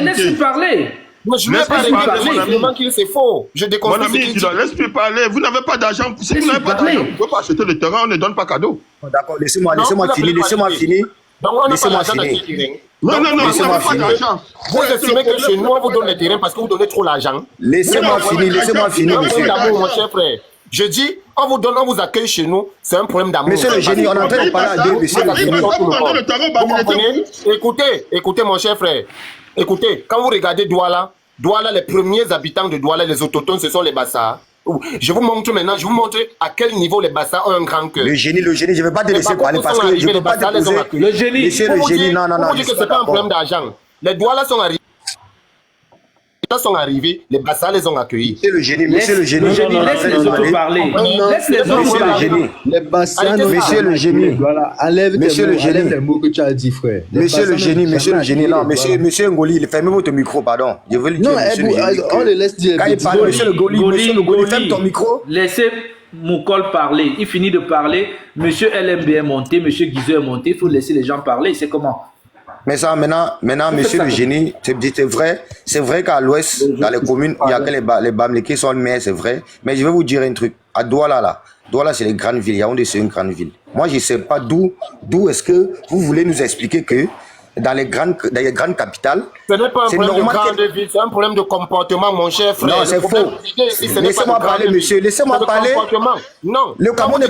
laisse-lui parler. Moi, je ne vais pas parler. C'est faux. Je déconseille. Mon ami, laisse-lui parler. Vous n'avez pas d'argent. Si vous n'avez pas d'argent, vous ne pouvez pas acheter le terrain, on ne donne pas cadeau. D'accord, laissez-moi finir. Laissez-moi finir. Non, laissez-moi finir. Vous estimez que chez nous, on vous donne les terrains parce que vous donnez trop l'argent. Laissez-moi finir, monsieur. D'amour, mon cher frère. Je dis, on vous accueille chez nous, c'est un problème d'amour. Monsieur le génie, on est en train de parler à deux, monsieur le génie. Écoutez, mon cher frère. Écoutez, quand vous regardez Douala, les premiers habitants de Douala, les autochtones, ce sont les Bassa. Je vous montre maintenant, à quel niveau les Bassa ont un grand cœur. Le génie, je ne vais pas te laisser parler parce que je ne peux pas te poser. Le génie. Monsieur le génie, non. Vous dites que ce n'est pas un problème d'argent. Les Douala sont arrivés, les Bassa les ont accueillis. Monsieur le génie. Laisse les autres parler. Laisse les autres parler. Les Bassa, monsieur le génie. Enlève les mots que tu as dit, frère. Monsieur le génie, non, monsieur Ngoli, fermez votre micro, pardon. Je veux le dire, on le laisse dire. Quand il parle, monsieur Ngoli, ferme ton micro. Laissez Moukol parler. Il finit de parler. Monsieur LMB est monté, monsieur Guizot est monté. Il faut laisser les gens parler. C'est comment? Mais ça, maintenant, monsieur le génie, c'est vrai qu'à l'ouest, dans les communes, il y a que les Bamlékés qui sont les maires, c'est vrai. Mais je vais vous dire un truc. À Douala, c'est les grandes villes. Yaoundé, c'est une grande ville. Moi, je ne sais pas d'où est-ce que vous voulez nous expliquer que dans les grandes capitales, ce n'est pas un problème de grande ville, c'est un problème de comportement, mon cher frère. Non, c'est faux. Laissez-moi parler, monsieur. Laissez-moi parler. Non. Le Cameroun n'est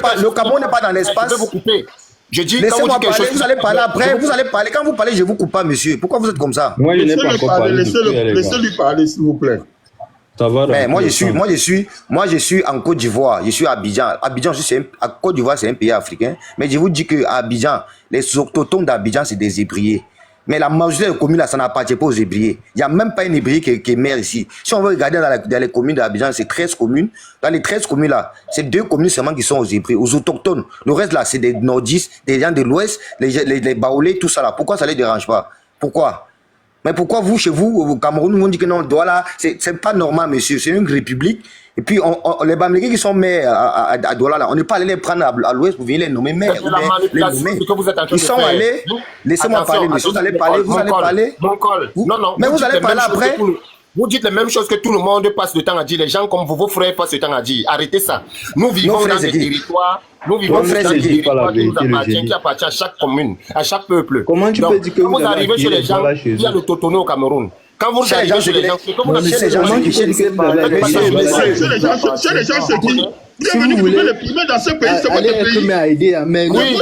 pas dans l'espace. Je vais vous couper. Je dis, laissez-moi parler, vous allez parler après, vous allez parler. Quand vous parlez, je vous coupe pas, monsieur. Pourquoi vous êtes comme ça? Moi, je n'ai pas encore parlé. Laissez-lui parler, s'il vous plaît. Ça va. Mais moi, je suis en Côte d'Ivoire. Je suis à Abidjan. Côte d'Ivoire, c'est un pays africain. Mais je vous dis qu'à Abidjan, les autochtones d'Abidjan, c'est des ébriers. Mais la majorité des communes, là, ça n'appartient pas aux ébriers. Il n'y a même pas une ébrier qui est maire ici. Si on veut regarder dans les communes d'Abidjan, c'est 13 communes. Dans les 13 communes, là, c'est 2 communes seulement qui sont aux ébriers, aux autochtones. Le reste, là, c'est des nordistes, des gens de l'ouest, les baoulés, tout ça, là. Pourquoi ça ne les dérange pas? Pourquoi? Mais pourquoi vous, chez vous, au Cameroun, on dit que non, Douala, c'est pas normal, monsieur. C'est une république. Et puis, les Bamileke qui sont maires à Douala, là, on n'est pas allé les prendre à l'ouest pour venir les nommer maires. Ils sont allés, laissez-moi parler, monsieur, vous allez parler, vous allez parler. Non, non. Mais vous allez parler après. Vous dites les mêmes choses que tout le monde passe le temps à dire. Les gens comme vos frères passent le temps à dire. Arrêtez ça. Nous vivons dans des territoires. Nous vivons dans des territoires qui nous appartiennent, qui appartiennent à chaque commune, à chaque peuple. Comment tu peux dire que vous arrivez chez les gens, il y a le Totono au Cameroun. Quand vous arrivez chez les gens, c'est comme chez les gens, chez les gens, c'est qui? Vous êtes venu primer les primés dans ce pays, c'est votre pays. Oui,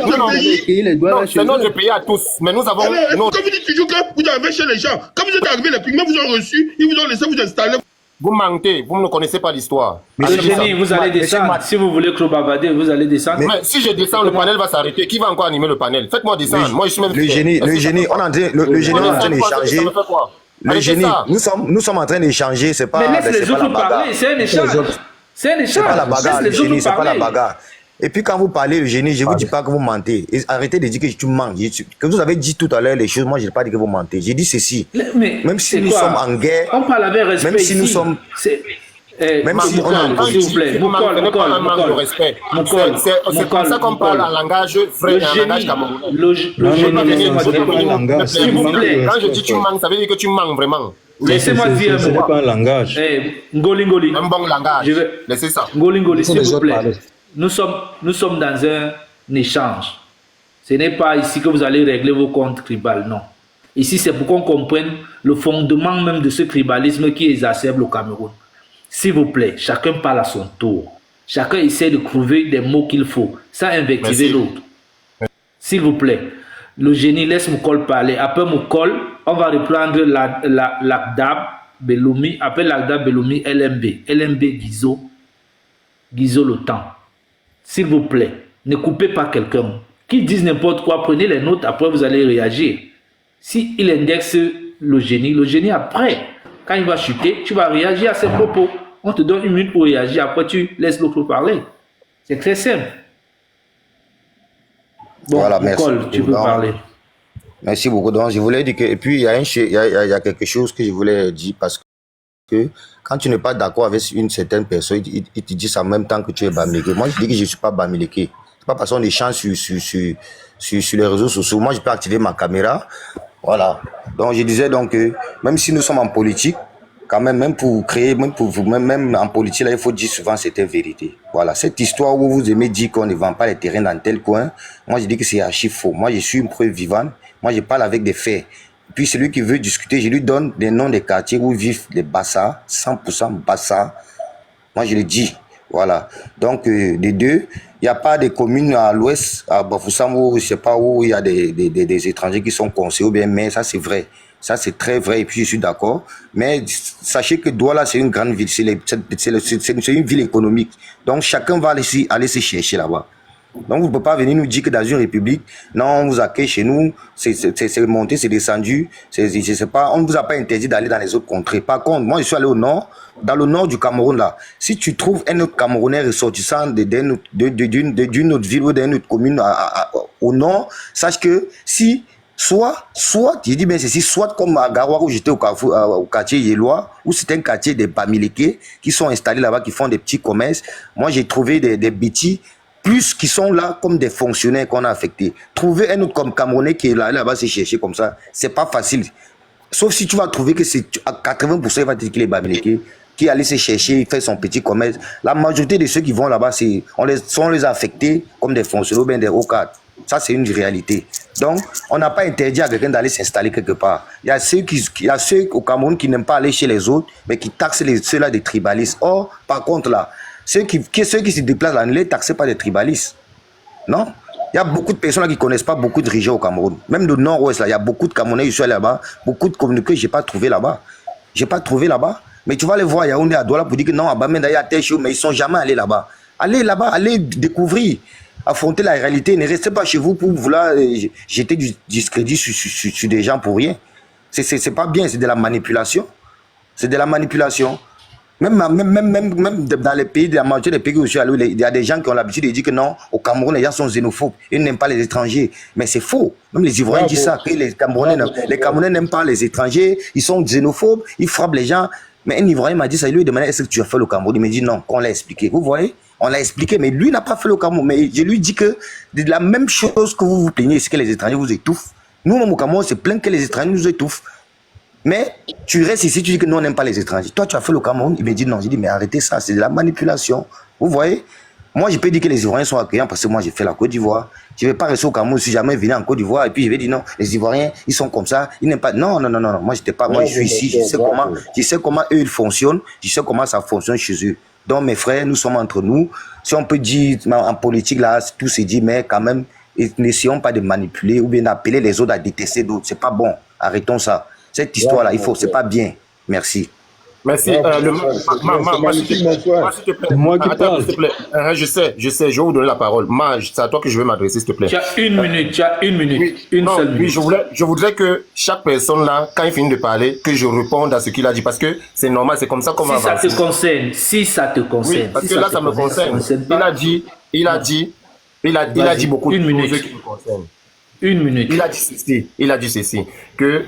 c'est notre pays à tous. Mais nous avons. Quand vous dites toujours que vous arrivez chez les gens, quand vous êtes arrivé, les primés vous ont reçu, ils vous ont laissé vous installer. Vous mentez, vous ne connaissez pas l'histoire. Le génie, vous allez descendre. Si vous voulez bavarder, vous allez descendre. Mais si je descends, le panel va s'arrêter. Qui va encore animer le panel? Faites-moi descendre. Moi, je suis même. Le génie, on est en train d'échanger. Le génie, nous sommes en train d'échanger. C'est pas. Mais laisse les autres parler, c'est un échange. C'est un échange. C'est pas la bagarre, le génie, c'est pas la bagarre. Et puis quand vous parlez, le génie, je ne vous dis pas que vous mentez. Et arrêtez de dire que tu mens. Que vous avez dit tout à l'heure les choses, moi je n'ai pas dit que vous mentez. J'ai dit ceci. Même si nous sommes en guerre, on parle avec respect. Même si nous sommes. Même si on a s'il vous plaît, c'est comme ça qu'on parle en langage vrai, en langage camerounais. S'il vous plaît, quand je dis tu manques, ça veut dire que tu manques vraiment. Laissez-moi dire ce n'est pas un langage. Ngoli. Un bon langage. Laissez ça. Ngoli, s'il vous plaît. Nous sommes dans un échange. Ce n'est pas ici que vous allez régler vos comptes tribales, non. Ici, c'est pour qu'on comprenne le fondement même de ce tribalisme qui exacerbe le Cameroun. S'il vous plaît, chacun parle à son tour. Chacun essaie de trouver des mots qu'il faut, sans invectiver l'autre. S'il vous plaît, le génie laisse Moukol parler. Après Moukol, on va reprendre l'Agdab Belloumi. Après l'Agdab Belloumi, LMB Guizo le temps. S'il vous plaît, ne coupez pas quelqu'un. Qu'ils disent n'importe quoi, prenez les notes, après vous allez réagir. Si il indexe le génie après, quand il va chuter, tu vas réagir à ses propos. On te donne 1 minute pour réagir, après tu laisses l'autre parler. C'est très simple. Bon, voilà, Nicole, merci. tu peux parler. Merci beaucoup. Donc, je voulais dire que, et puis il y a quelque chose que je voulais dire parce que quand tu n'es pas d'accord avec une certaine personne, il te dit ça en même temps que tu es Bamileke. Moi, je dis que je ne suis pas Bamileke. C'est pas parce qu'on échange sur les réseaux sociaux. Moi, je peux activer ma caméra. Voilà. Donc, je disais donc que même si nous sommes en politique, quand même pour créer, même en politique, là, il faut dire souvent certaines vérités. Voilà. Cette histoire où vous aimez dire qu'on ne vend pas les terrains dans tel coin, moi, je dis que c'est archi faux. Moi, je suis une preuve vivante. Moi, je parle avec des faits. Puis, celui qui veut discuter, je lui donne des noms des quartiers où vivent les Bassa, 100% Bassa. Moi, je le dis. Voilà. Donc, des deux, il n'y a pas de communes à l'ouest, à Bafoussam, où je ne sais pas où il y a des étrangers qui sont conseillers, bien, mais ça, c'est vrai. Ça, c'est très vrai, et puis je suis d'accord. Mais sachez que Douala, c'est une grande ville, c'est une ville économique. Donc, chacun va aller se chercher là-bas. Donc, vous ne pouvez pas venir nous dire que dans une république, non, on vous accueille chez nous, c'est monté, c'est descendu, je sais pas, on ne vous a pas interdit d'aller dans les autres contrées. Par contre, moi, je suis allé au nord, dans le nord du Cameroun, là. Si tu trouves un autre Camerounais ressortissant d'une autre ville ou d'une autre commune au nord, sache que si, soit, je dis bien ceci, soit comme à Garoua où j'étais au quartier Yélois, où c'est un quartier des Bamileke qui sont installés là-bas, qui font des petits commerces. Moi, j'ai trouvé des bêtis plus qui sont là comme des fonctionnaires qu'on a affectés. Trouver un autre comme Camerounais qui est là-bas se chercher comme ça, c'est pas facile. Sauf si tu vas trouver que c'est à 80%, il va te dire qu'il est Bamileke, qui allait se chercher, il fait son petit commerce. La majorité de ceux qui vont là-bas, on les a affectés comme des fonctionnaires ou bien des hauts cadres. Ça, c'est une réalité. Donc, on n'a pas interdit à quelqu'un d'aller s'installer quelque part. Il y a ceux au Cameroun qui n'aiment pas aller chez les autres, mais qui taxent ceux-là des tribalistes. Or, par contre, là, ceux qui se déplacent là, ne les taxent pas des tribalistes. Non? Il y a beaucoup de personnes là qui ne connaissent pas beaucoup de régions au Cameroun. Même du nord-ouest, là, il y a beaucoup de Camerounais, je suis allé là-bas, beaucoup de communautés que je n'ai pas trouvé là-bas. Je n'ai pas trouvé là-bas. Mais tu vas les voir à Yaoundé, à Douala pour dire que non, à Bamenda, il y a tel chose, mais ils ne sont jamais allés là-bas. Allez là-bas, allez découvrir, affronter la réalité. Ne restez pas chez vous pour vouloir jeter du discrédit sur des gens pour rien. C'est pas bien, c'est de la manipulation. C'est de la manipulation. Même dans les pays, dans la majorité des pays où je suis allé, il y a des gens qui ont l'habitude de dire que non, au Cameroun, les gens sont xénophobes. Ils n'aiment pas les étrangers. Mais c'est faux. Même les Ivoiriens disent ça, que les Camerounais n'aiment pas les étrangers. Ils sont xénophobes, ils frappent les gens. Mais un Ivoirien m'a dit ça. Il lui a demandé, est-ce que tu as fait le Cameroun? Il m'a dit non, qu'on l'a expliqué. Vous voyez? On l'a expliqué, mais lui n'a pas fait le Cameroun. Mais je lui dis que de la même chose que vous vous plaignez, c'est que les étrangers vous étouffent. Nous, même au Cameroun, c'est plein que les étrangers nous étouffent. Mais tu restes ici, tu dis que nous, on n'aime pas les étrangers. Toi, tu as fait le Cameroun. Il me dit non. J'ai dit, mais arrêtez ça, c'est de la manipulation. Vous voyez? Moi, je peux dire que les Ivoiriens sont accueillants parce que moi, j'ai fait la Côte d'Ivoire. Je ne vais pas rester au Cameroun si jamais venu en Côte d'Ivoire et puis je vais dire non, les Ivoiriens, ils sont comme ça, ils n'aiment pas. Non. Moi, j'étais pas. Moi, je suis ici, je sais comment eux, ils fonctionnent. Je sais comment ça fonctionne chez eux. Donc, mes frères, nous sommes entre nous. Si on peut dire en politique, là, tout se dit, mais quand même, n'essayons pas de manipuler ou bien d'appeler les autres à détester d'autres. C'est pas bon. Arrêtons ça. Cette histoire-là, c'est pas bien. Merci. Merci. Moi qui parle. S'il te plaît. Je sais, je vais vous donner la parole. C'est à toi que je vais m'adresser, s'il te plaît. Tu as une minute, Oui, seule minute. Oui, je voudrais que chaque personne là, quand il finit de parler, que je réponde à ce qu'il a dit, parce que c'est normal, c'est comme ça qu'on va avancer. Si ça te concerne. Oui, parce que là, ça me concerne. Il a dit beaucoup de choses qui me concernent. Une minute. Il a dit ceci, que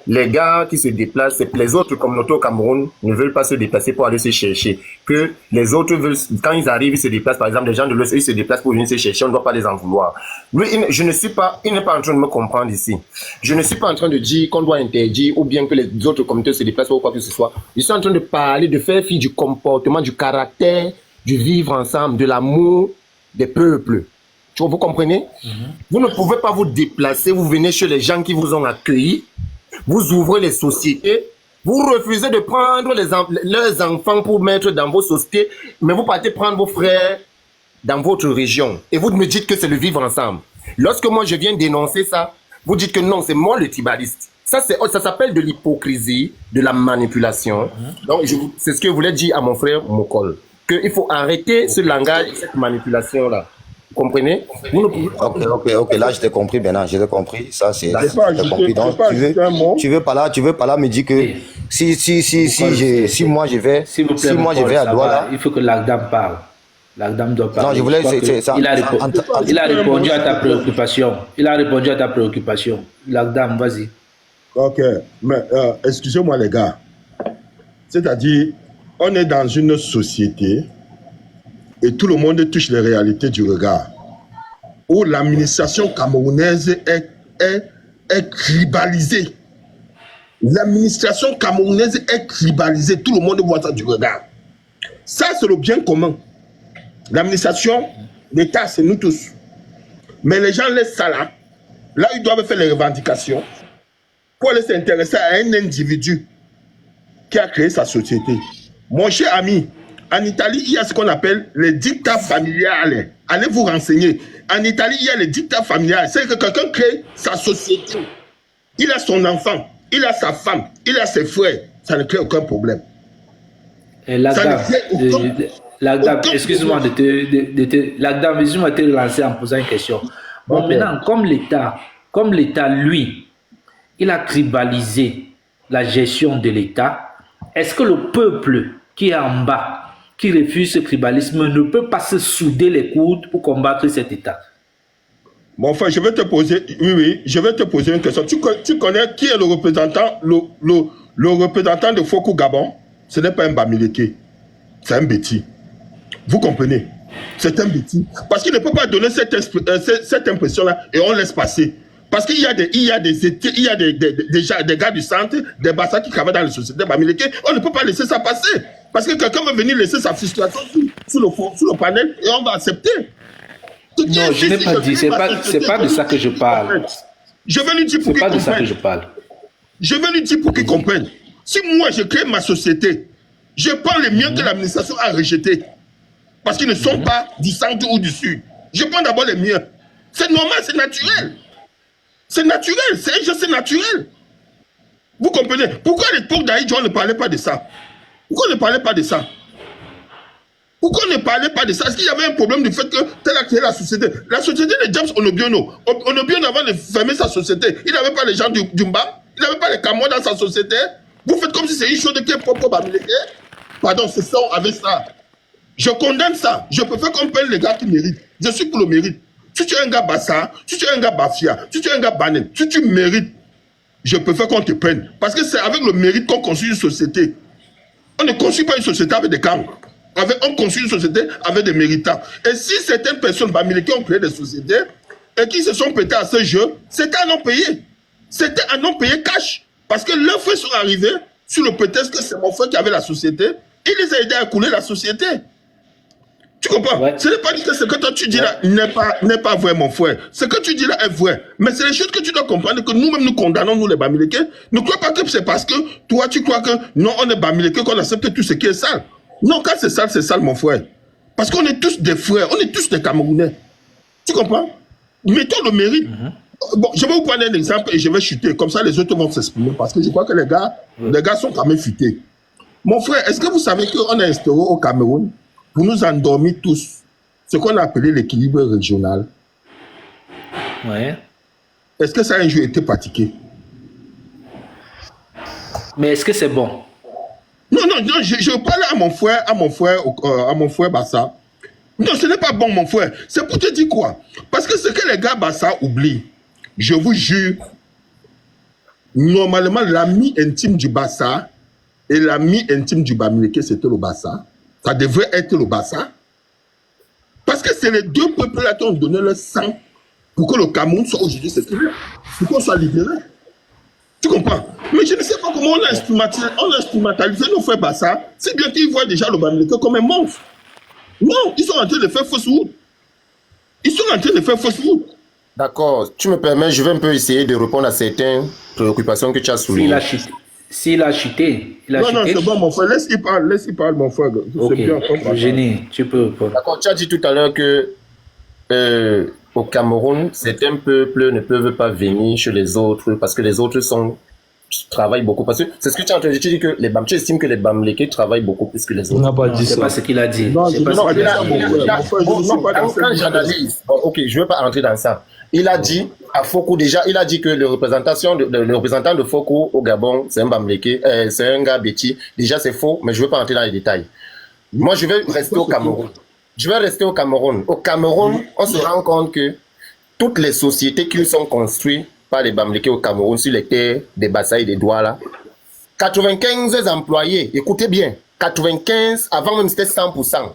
les gars qui se déplacent, les autres communautés au Cameroun ne veulent pas se déplacer pour aller se chercher. Que les autres veulent, quand ils arrivent, ils se déplacent, par exemple, les gens de l'Ouest, ils se déplacent pour venir se chercher, on ne doit pas les en vouloir. Lui, il n'est pas en train de me comprendre ici. Je ne suis pas en train de dire qu'on doit interdire ou bien que les autres communautés se déplacent ou quoi que ce soit. Je suis en train de parler, de faire fi du comportement, du caractère, du vivre ensemble, de l'amour des peuples. Vous comprenez? Vous ne pouvez pas vous déplacer, vous venez chez les gens qui vous ont accueillis, vous ouvrez les sociétés, vous refusez de prendre leurs enfants pour mettre dans vos sociétés, mais vous partez prendre vos frères dans votre région. Et vous me dites que c'est le vivre ensemble. Lorsque moi je viens dénoncer ça, vous dites que non, c'est moi le tribaliste. Ça s'appelle de l'hypocrisie, de la manipulation. Donc c'est ce que je voulais dire à mon frère Mokol. Qu'il faut arrêter ce langage, cette manipulation-là. Vous comprenez? Ok, là je t'ai compris maintenant, je t'ai compris. Ça c'est compris. Donc, tu veux pas là me dire que si moi je vais à Douala, il faut que l'Agdam parle. L'Agdam doit parler. Non, je voulais il a répondu à ta préoccupation. L'Agdam, vas-y. Ok, mais excusez-moi les gars. C'est-à-dire, on est dans une société et tout le monde touche les réalités du regard, où l'administration camerounaise est tribalisée. L'administration camerounaise est tribalisée, tout le monde voit ça du regard. Ça, c'est le bien commun. L'administration, l'État, c'est nous tous. Mais les gens laissent ça là. Là, ils doivent faire les revendications pour aller s'intéresser à un individu qui a créé sa société. Mon cher ami, en Italie, il y a ce qu'on appelle les dictats familiales. Allez vous renseigner. En Italie, il y a les dictats familiales. C'est que quelqu'un crée sa société. Il a son enfant, il a sa femme, il a ses frères. Ça ne crée aucun problème. L'Agdam, excuse-moi de te relancer en posant une question. Bon, maintenant, comme l'État, lui, il a tribalisé la gestion de l'État, est-ce que le peuple qui est en bas, qui refuse ce tribalisme, ne peut pas se souder les coudes pour combattre cet État? Bon, enfin, je vais te poser une question. Tu connais qui est le représentant, le représentant de Fokou Gabon? Ce n'est pas un Bamileke, c'est un Béti. Vous comprenez? C'est un Béti. Parce qu'il ne peut pas donner cette impression-là et on laisse passer. Parce qu'il y a des gars du centre, des bassins qui travaillent dans les sociétés Bamileke. On ne peut pas laisser ça passer. Parce que quelqu'un va venir laisser sa frustration sur le panel et on va accepter. Non, je n'ai pas dit. C'est pas de ça que je parle. Je vais lui dire pour qu'il comprenne. C'est pas de ça que je parle. Je vais lui dire pour qu'il comprenne. Si moi je crée ma société, je prends les miens que l'administration a rejetés. Parce qu'ils ne sont pas du centre ou du sud. Je prends d'abord les miens. C'est normal, c'est naturel. C'est naturel, c'est naturel. Vous comprenez? Pourquoi à l'époque d'Aïdjo, on ne parlait pas de ça? Pourquoi on ne parlait pas de ça? Pourquoi on ne parlait pas de ça? Est-ce qu'il y avait un problème du fait que tel a créé la société? La société de James Onobiono. Onobiono, avant de fermer sa société, il n'avait pas les gens du Mba, il n'avait pas les Cameroun dans sa société. Vous faites comme si c'est une chose qui est propre au Bamileke. Pardon, ce sont avec ça. Je condamne ça. Je préfère qu'on paye les gars qui méritent. Je suis pour le mérite. Si tu es un gars Bassa, si tu es un gars Bafia, si tu es un gars Banen, si tu mérites, je préfère qu'on te prenne. Parce que c'est avec le mérite qu'on construit une société. On ne construit pas une société avec des gangs. On construit une société avec des méritants. Et si certaines personnes qui ont créé des sociétés et qui se sont pétés à ce jeu, c'était à non payer. C'était à non payer cash. Parce que leurs frères sont arrivés sur le prétexte que c'est mon frère qui avait la société. Il les a aidés à couler la société. Tu comprends? Ouais. Ce n'est pas dit que ce que toi tu dis là n'est pas vrai, mon frère. Ce que tu dis là est vrai. Mais c'est les choses que tu dois comprendre, que nous-mêmes nous condamnons, nous les Bamileke. Ne crois pas que c'est parce que toi tu crois que non, on est Bamileke, qu'on accepte tout ce qui est sale. Non, quand c'est sale, mon frère. Parce qu'on est tous des frères, on est tous des Camerounais. Tu comprends? Mettons le mérite. Bon, je vais vous prendre un exemple et je vais chuter. Comme ça, les autres vont s'exprimer. Parce que je crois que les gars sont quand même futés. Mon frère, est-ce que vous savez qu'on a instauré au Cameroun pour nous endormir tous ce qu'on a appelé l'équilibre régional? Ouais. Est-ce que ça a un jour été pratiqué? Mais est-ce que c'est bon? Non, je parle à mon frère Bassa. Non, ce n'est pas bon, mon frère. C'est pour te dire quoi? Parce que ce que les gars Bassa oublient, je vous jure, normalement, l'ami intime du Bassa et l'ami intime du Bamileke, c'était le Bassa. Ça devrait être le Bassa. Parce que c'est les deux peuples-là qui ont donné leur sang pour que le Cameroun soit aujourd'hui ce qu'il est, pour qu'on soit libéré. Tu comprends? Mais je ne sais pas comment on a instrumentalisé nos frères Bassa, si bien qu'ils voient déjà le Bamileke comme un monstre. Non, ils sont en train de faire fausse route. D'accord, tu me permets, je vais un peu essayer de répondre à certaines préoccupations que tu as soulignées. S'il a chuté, Non, c'est bon, mon frère, laisse-y parler, mon frère. Ok, Génie, tu peux répondre. D'accord, tu as dit tout à l'heure que au Cameroun, certains peuples ne peuvent pas venir chez les autres parce que les autres travaillent beaucoup. Parce que c'est ce que tu as entendu, tu dis que tu estimes que les Bamileke travaillent beaucoup plus que les autres. On n'a pas dit ça. C'est pas ce qu'il a dit. Non, quand j'analyse, ok, je ne veux pas rentrer dans ça. Il a dit à Foko déjà, il a dit que le représentant de Foko au Gabon, c'est un Bamileke, c'est un gars Betty. Déjà, c'est faux, mais je ne veux pas rentrer dans les détails. Moi, je vais rester au Cameroun. Au Cameroun, on se rend compte que toutes les sociétés qui sont construites par les Bamileke au Cameroun sur les terres des Bassa et des Douala, 95 employés, écoutez bien, 95, avant même c'était 100%.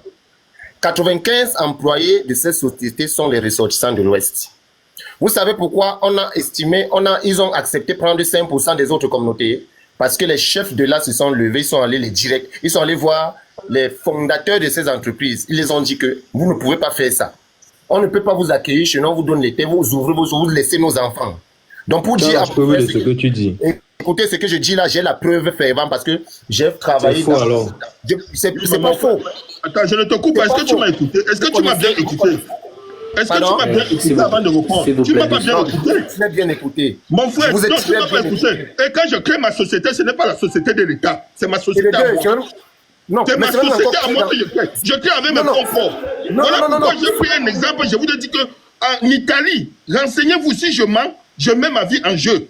95 employés de ces sociétés sont les ressortissants de l'Ouest. Vous savez pourquoi ils ont accepté de prendre 5% des autres communautés? Parce que les chefs de là se sont levés, ils sont allés voir les fondateurs de ces entreprises. Ils les ont dit que vous ne pouvez pas faire ça. On ne peut pas vous accueillir chez nous, on vous donne les terres, vous ouvrez, vous laissez nos enfants. Donc pour dire... Je peux vous dire ce que tu dis. Écoutez, ce que je dis là, j'ai la preuve fervente parce que j'ai travaillé faux, alors. C'est pas faux. Attends, je ne te coupe pas. Est-ce que tu m'as écouté? Est-ce que tu m'as bien écouté? Est-ce que tu m'as bien écouté avant de répondre? Tu m'as pas bien écouté? Tu m'as bien écouté. Mon frère, non, tu m'as pas écouté. Et quand je crée ma société, ce n'est pas la société de l'État. C'est ma société à moi. Non, c'est ma société à moi que je crée. Je crée avec mes fonds propres. Voilà pourquoi j'ai pris un exemple. Je vous ai dit qu'en Italie, renseignez-vous, si je mens, je mets ma vie en jeu.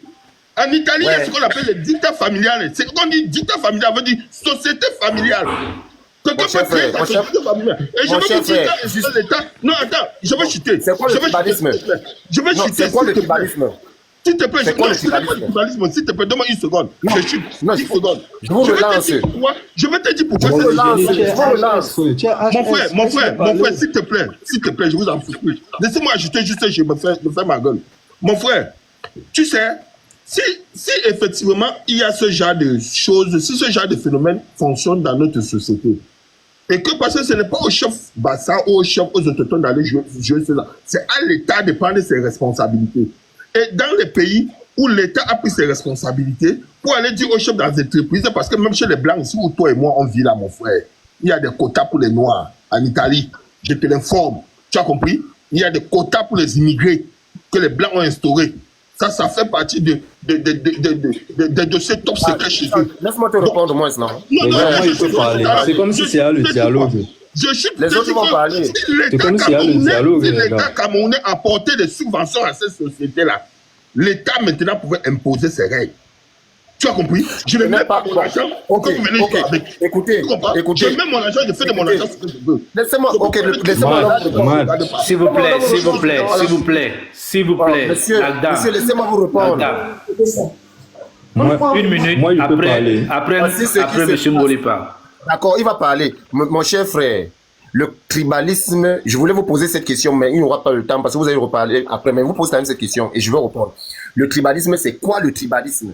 En Italie, il y a ce qu'on appelle le dictat familial. C'est qu'on dit dictat familial, veut dire société familiale. Quelqu'un peut créer sa société familiale. Et je veux vous dire que l'État... Non, attends, je vais chuter. C'est quoi le tribalisme? Je vais chuter. C'est quoi le tribalisme? S'il te plaît, s'il te plaît, donne-moi une seconde. Je chute. 10 secondes. Je vous relance. Je vais te dire pourquoi. Mon frère, s'il te plaît, je vous en prie. Laissez-moi ajouter juste, je me fais ma gueule. Mon frère, tu sais, si effectivement il y a ce genre de choses, si ce genre de phénomène fonctionne dans notre société, et que parce que ce n'est pas au chef Bassa ou au chef aux autochtones d'aller jouer cela, c'est à l'État de prendre ses responsabilités. Et dans les pays où l'État a pris ses responsabilités, pour aller dire aux chefs dans les entreprises, parce que même chez les Blancs, ici où toi et moi on vit là, mon frère, il y a des quotas pour les Noirs en Italie. Je te l'informe. Tu as compris? Il y a des quotas pour les immigrés que les Blancs ont instaurés. Ça fait partie de ces top secrets chez eux. Laisse-moi te répondre, moi, non. C'est comme si c'est le dialogue. Les autres vont parler. C'est comme si le dialogue. Si l'État camerounais apportait des subventions à ces sociétés-là, l'État maintenant pouvait imposer ses règles. Tu as compris? Je ne mets pas mon argent. Ok. Écoutez. Je mets mon argent, je fais de mon argent ce que je veux. Laissez-moi. S'il vous plaît. Monsieur, laissez-moi vous répondre. Une minute. Moi, je peux parler. Après, M. Ngolipa. D'accord, il va parler. Mon cher frère, le tribalisme, je voulais vous poser cette question, mais il n'y aura pas le temps parce que vous allez reparler après. Mais vous posez quand même cette question et je vais répondre. Le tribalisme, c'est quoi le tribalisme?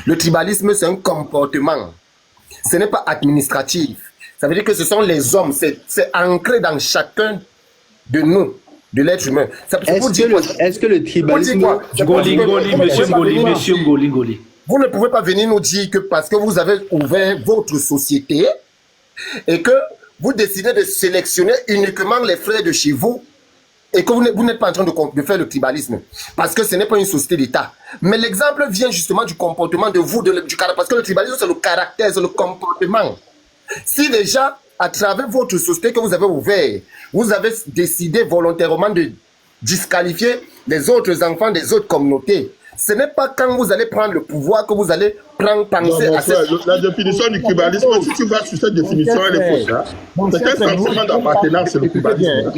Le tribalisme, c'est un comportement. Ce n'est pas administratif. Ça veut dire que ce sont les hommes. C'est ancré dans chacun de nous, de l'être humain. Est-ce que le tribalisme... Monsieur Ngoli. Vous ne pouvez pas venir nous dire que parce que vous avez ouvert votre société et que vous décidez de sélectionner uniquement les frères de chez vous et que vous n'êtes pas en train de faire le tribalisme. Parce que ce n'est pas une société d'État. Mais l'exemple vient justement du comportement de vous, du caractère. Parce que le tribalisme, c'est le caractère, c'est le comportement. Si déjà, à travers votre société que vous avez ouvert, vous avez décidé volontairement de disqualifier les autres enfants des autres communautés, ce n'est pas quand vous allez prendre le pouvoir que vous allez penser à cette... La définition du tribalisme, si tu vas sur cette définition, elle est fausse. C'est un sentiment d'appartenance, c'est le tribalisme.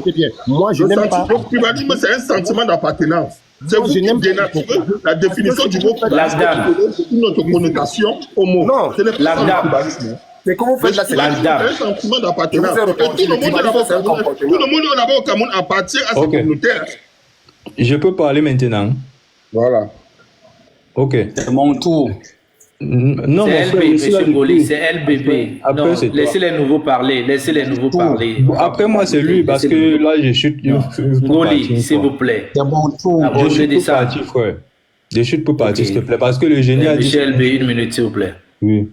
Moi, je n'aime pas... Le tribalisme, c'est un sentiment d'appartenance. C'est vous qui dénaturez la définition du mot tribalisme. C'est une autre connotation au mot. Non, ce n'est pas le tribalisme. C'est comment vous faites là, c'est un sentiment d'appartenance. Tout le monde là-bas au Cameroun appartient à ses communautaires. Je peux parler maintenant. Voilà. Ok. C'est mon tour. Non, c'est LB, monsieur Ngoli, c'est LBB. Non, laissez les nouveaux parler. Après moi, c'est lui, parce que là, je chute. Ngoli, s'il vous plaît. C'est mon tour. Je chute pour partir, frère. Je chute pour partir, s'il te plaît, parce que le génie a dit... Monsieur LB, une minute, s'il vous plaît. Oui.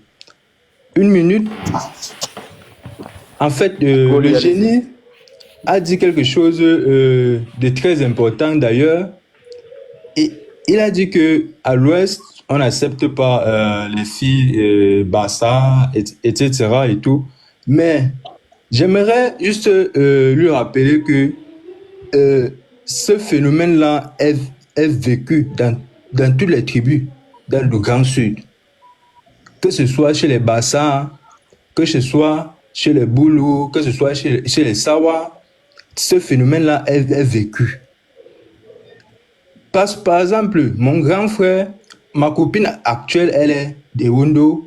Une minute. En fait, le génie a dit quelque chose de très important, d'ailleurs. Et il a dit que à l'Ouest, on n'accepte pas les filles Bassa, etc. et tout. Mais j'aimerais juste lui rappeler que ce phénomène-là est vécu dans toutes les tribus, dans le Grand Sud. Que ce soit chez les Bassa, que ce soit chez les Boulous, que ce soit chez les Sawa, ce phénomène-là est vécu. Par exemple, mon grand frère, ma copine actuelle, elle est de Wondo.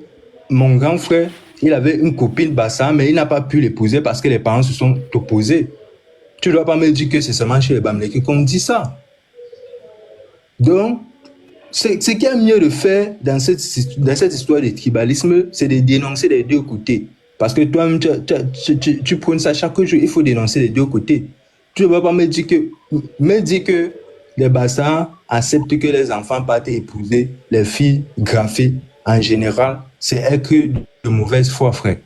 Mon grand frère, il avait une copine Bassa, mais il n'a pas pu l'épouser parce que les parents se sont opposés. Tu ne dois pas me dire que c'est seulement chez les Bamileke qu'on dit ça. Donc, ce qu'il y a mieux de faire dans cette histoire de tribalisme, c'est de dénoncer les deux côtés. Parce que toi-même, tu prônes ça chaque jour, il faut dénoncer les deux côtés. Tu ne vas pas me dire que les Bassans acceptent que les enfants partent épouser les filles graffées en général. C'est être de mauvaise foi, frère.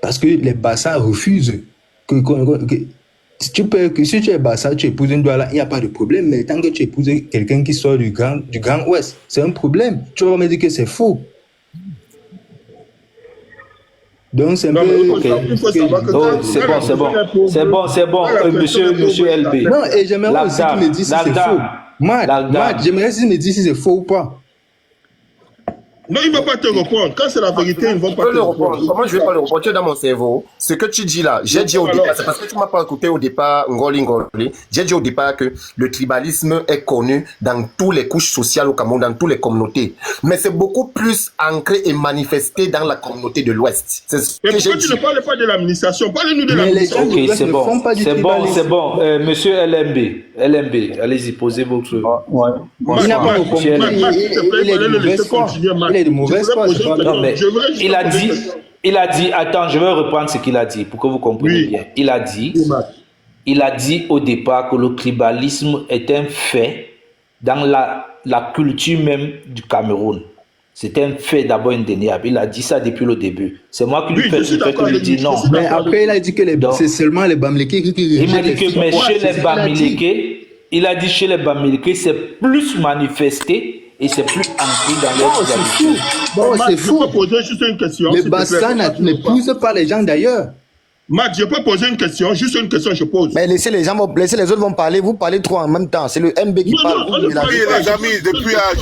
Parce que les Bassans refusent si tu es Bassa, tu épouses une Douala, il n'y a pas de problème. Mais tant que tu épouses quelqu'un qui sort du Grand Ouest, c'est un problème. Tu vas me dire que c'est faux. Donc c'est un peu... C'est bon, monsieur LB. Non, et j'aimerais aussi qu'il me dise si c'est faux. Moi, j'aimerais qu'il me dise si c'est faux ou pas. Non, il ne va pas te répondre. Quand c'est la vérité, il ne va pas te répondre. Comment je ne vais pas le répondre? Tu es dans mon cerveau. Ce que tu dis là, j'ai dit au départ, c'est parce que tu ne m'as pas écouté au départ, Ngoli. J'ai dit au départ que le tribalisme est connu dans toutes les couches sociales au Cameroun, dans toutes les communautés. Mais c'est beaucoup plus ancré et manifesté dans la communauté de l'Ouest. Et pourquoi tu ne parles pas de l'administration? Parlez-nous de l'administration. Ok, c'est bon. Monsieur LMB, allez-y, posez votre... Il n'a pas répondu. Il est de mauvaise foi. Il est de mauvaise foi. Il a dit, attends, je vais reprendre ce qu'il a dit pour que vous compreniez bien. Il a dit au départ que le tribalisme est un fait dans la culture même du Cameroun. C'est un fait d'abord indéniable. Il a dit ça depuis le début. C'est moi qui lui fais que je dis non. Mais après, il a dit que c'est seulement les Bamileke qui... Il m'a dit que mais chez les Bamileke, il a dit chez les Bamileke, c'est plus manifesté et c'est plus ancré dans les habitudes. Bon, c'est fou. Je peux poser juste une question. Les Bassans n'épousent pas les gens d'ailleurs. Matt, je peux poser une question, juste une question, je pose. Mais laissez les autres vont parler, vous parlez trop en même temps. C'est le MB qui parle. Non, les amis, depuis là,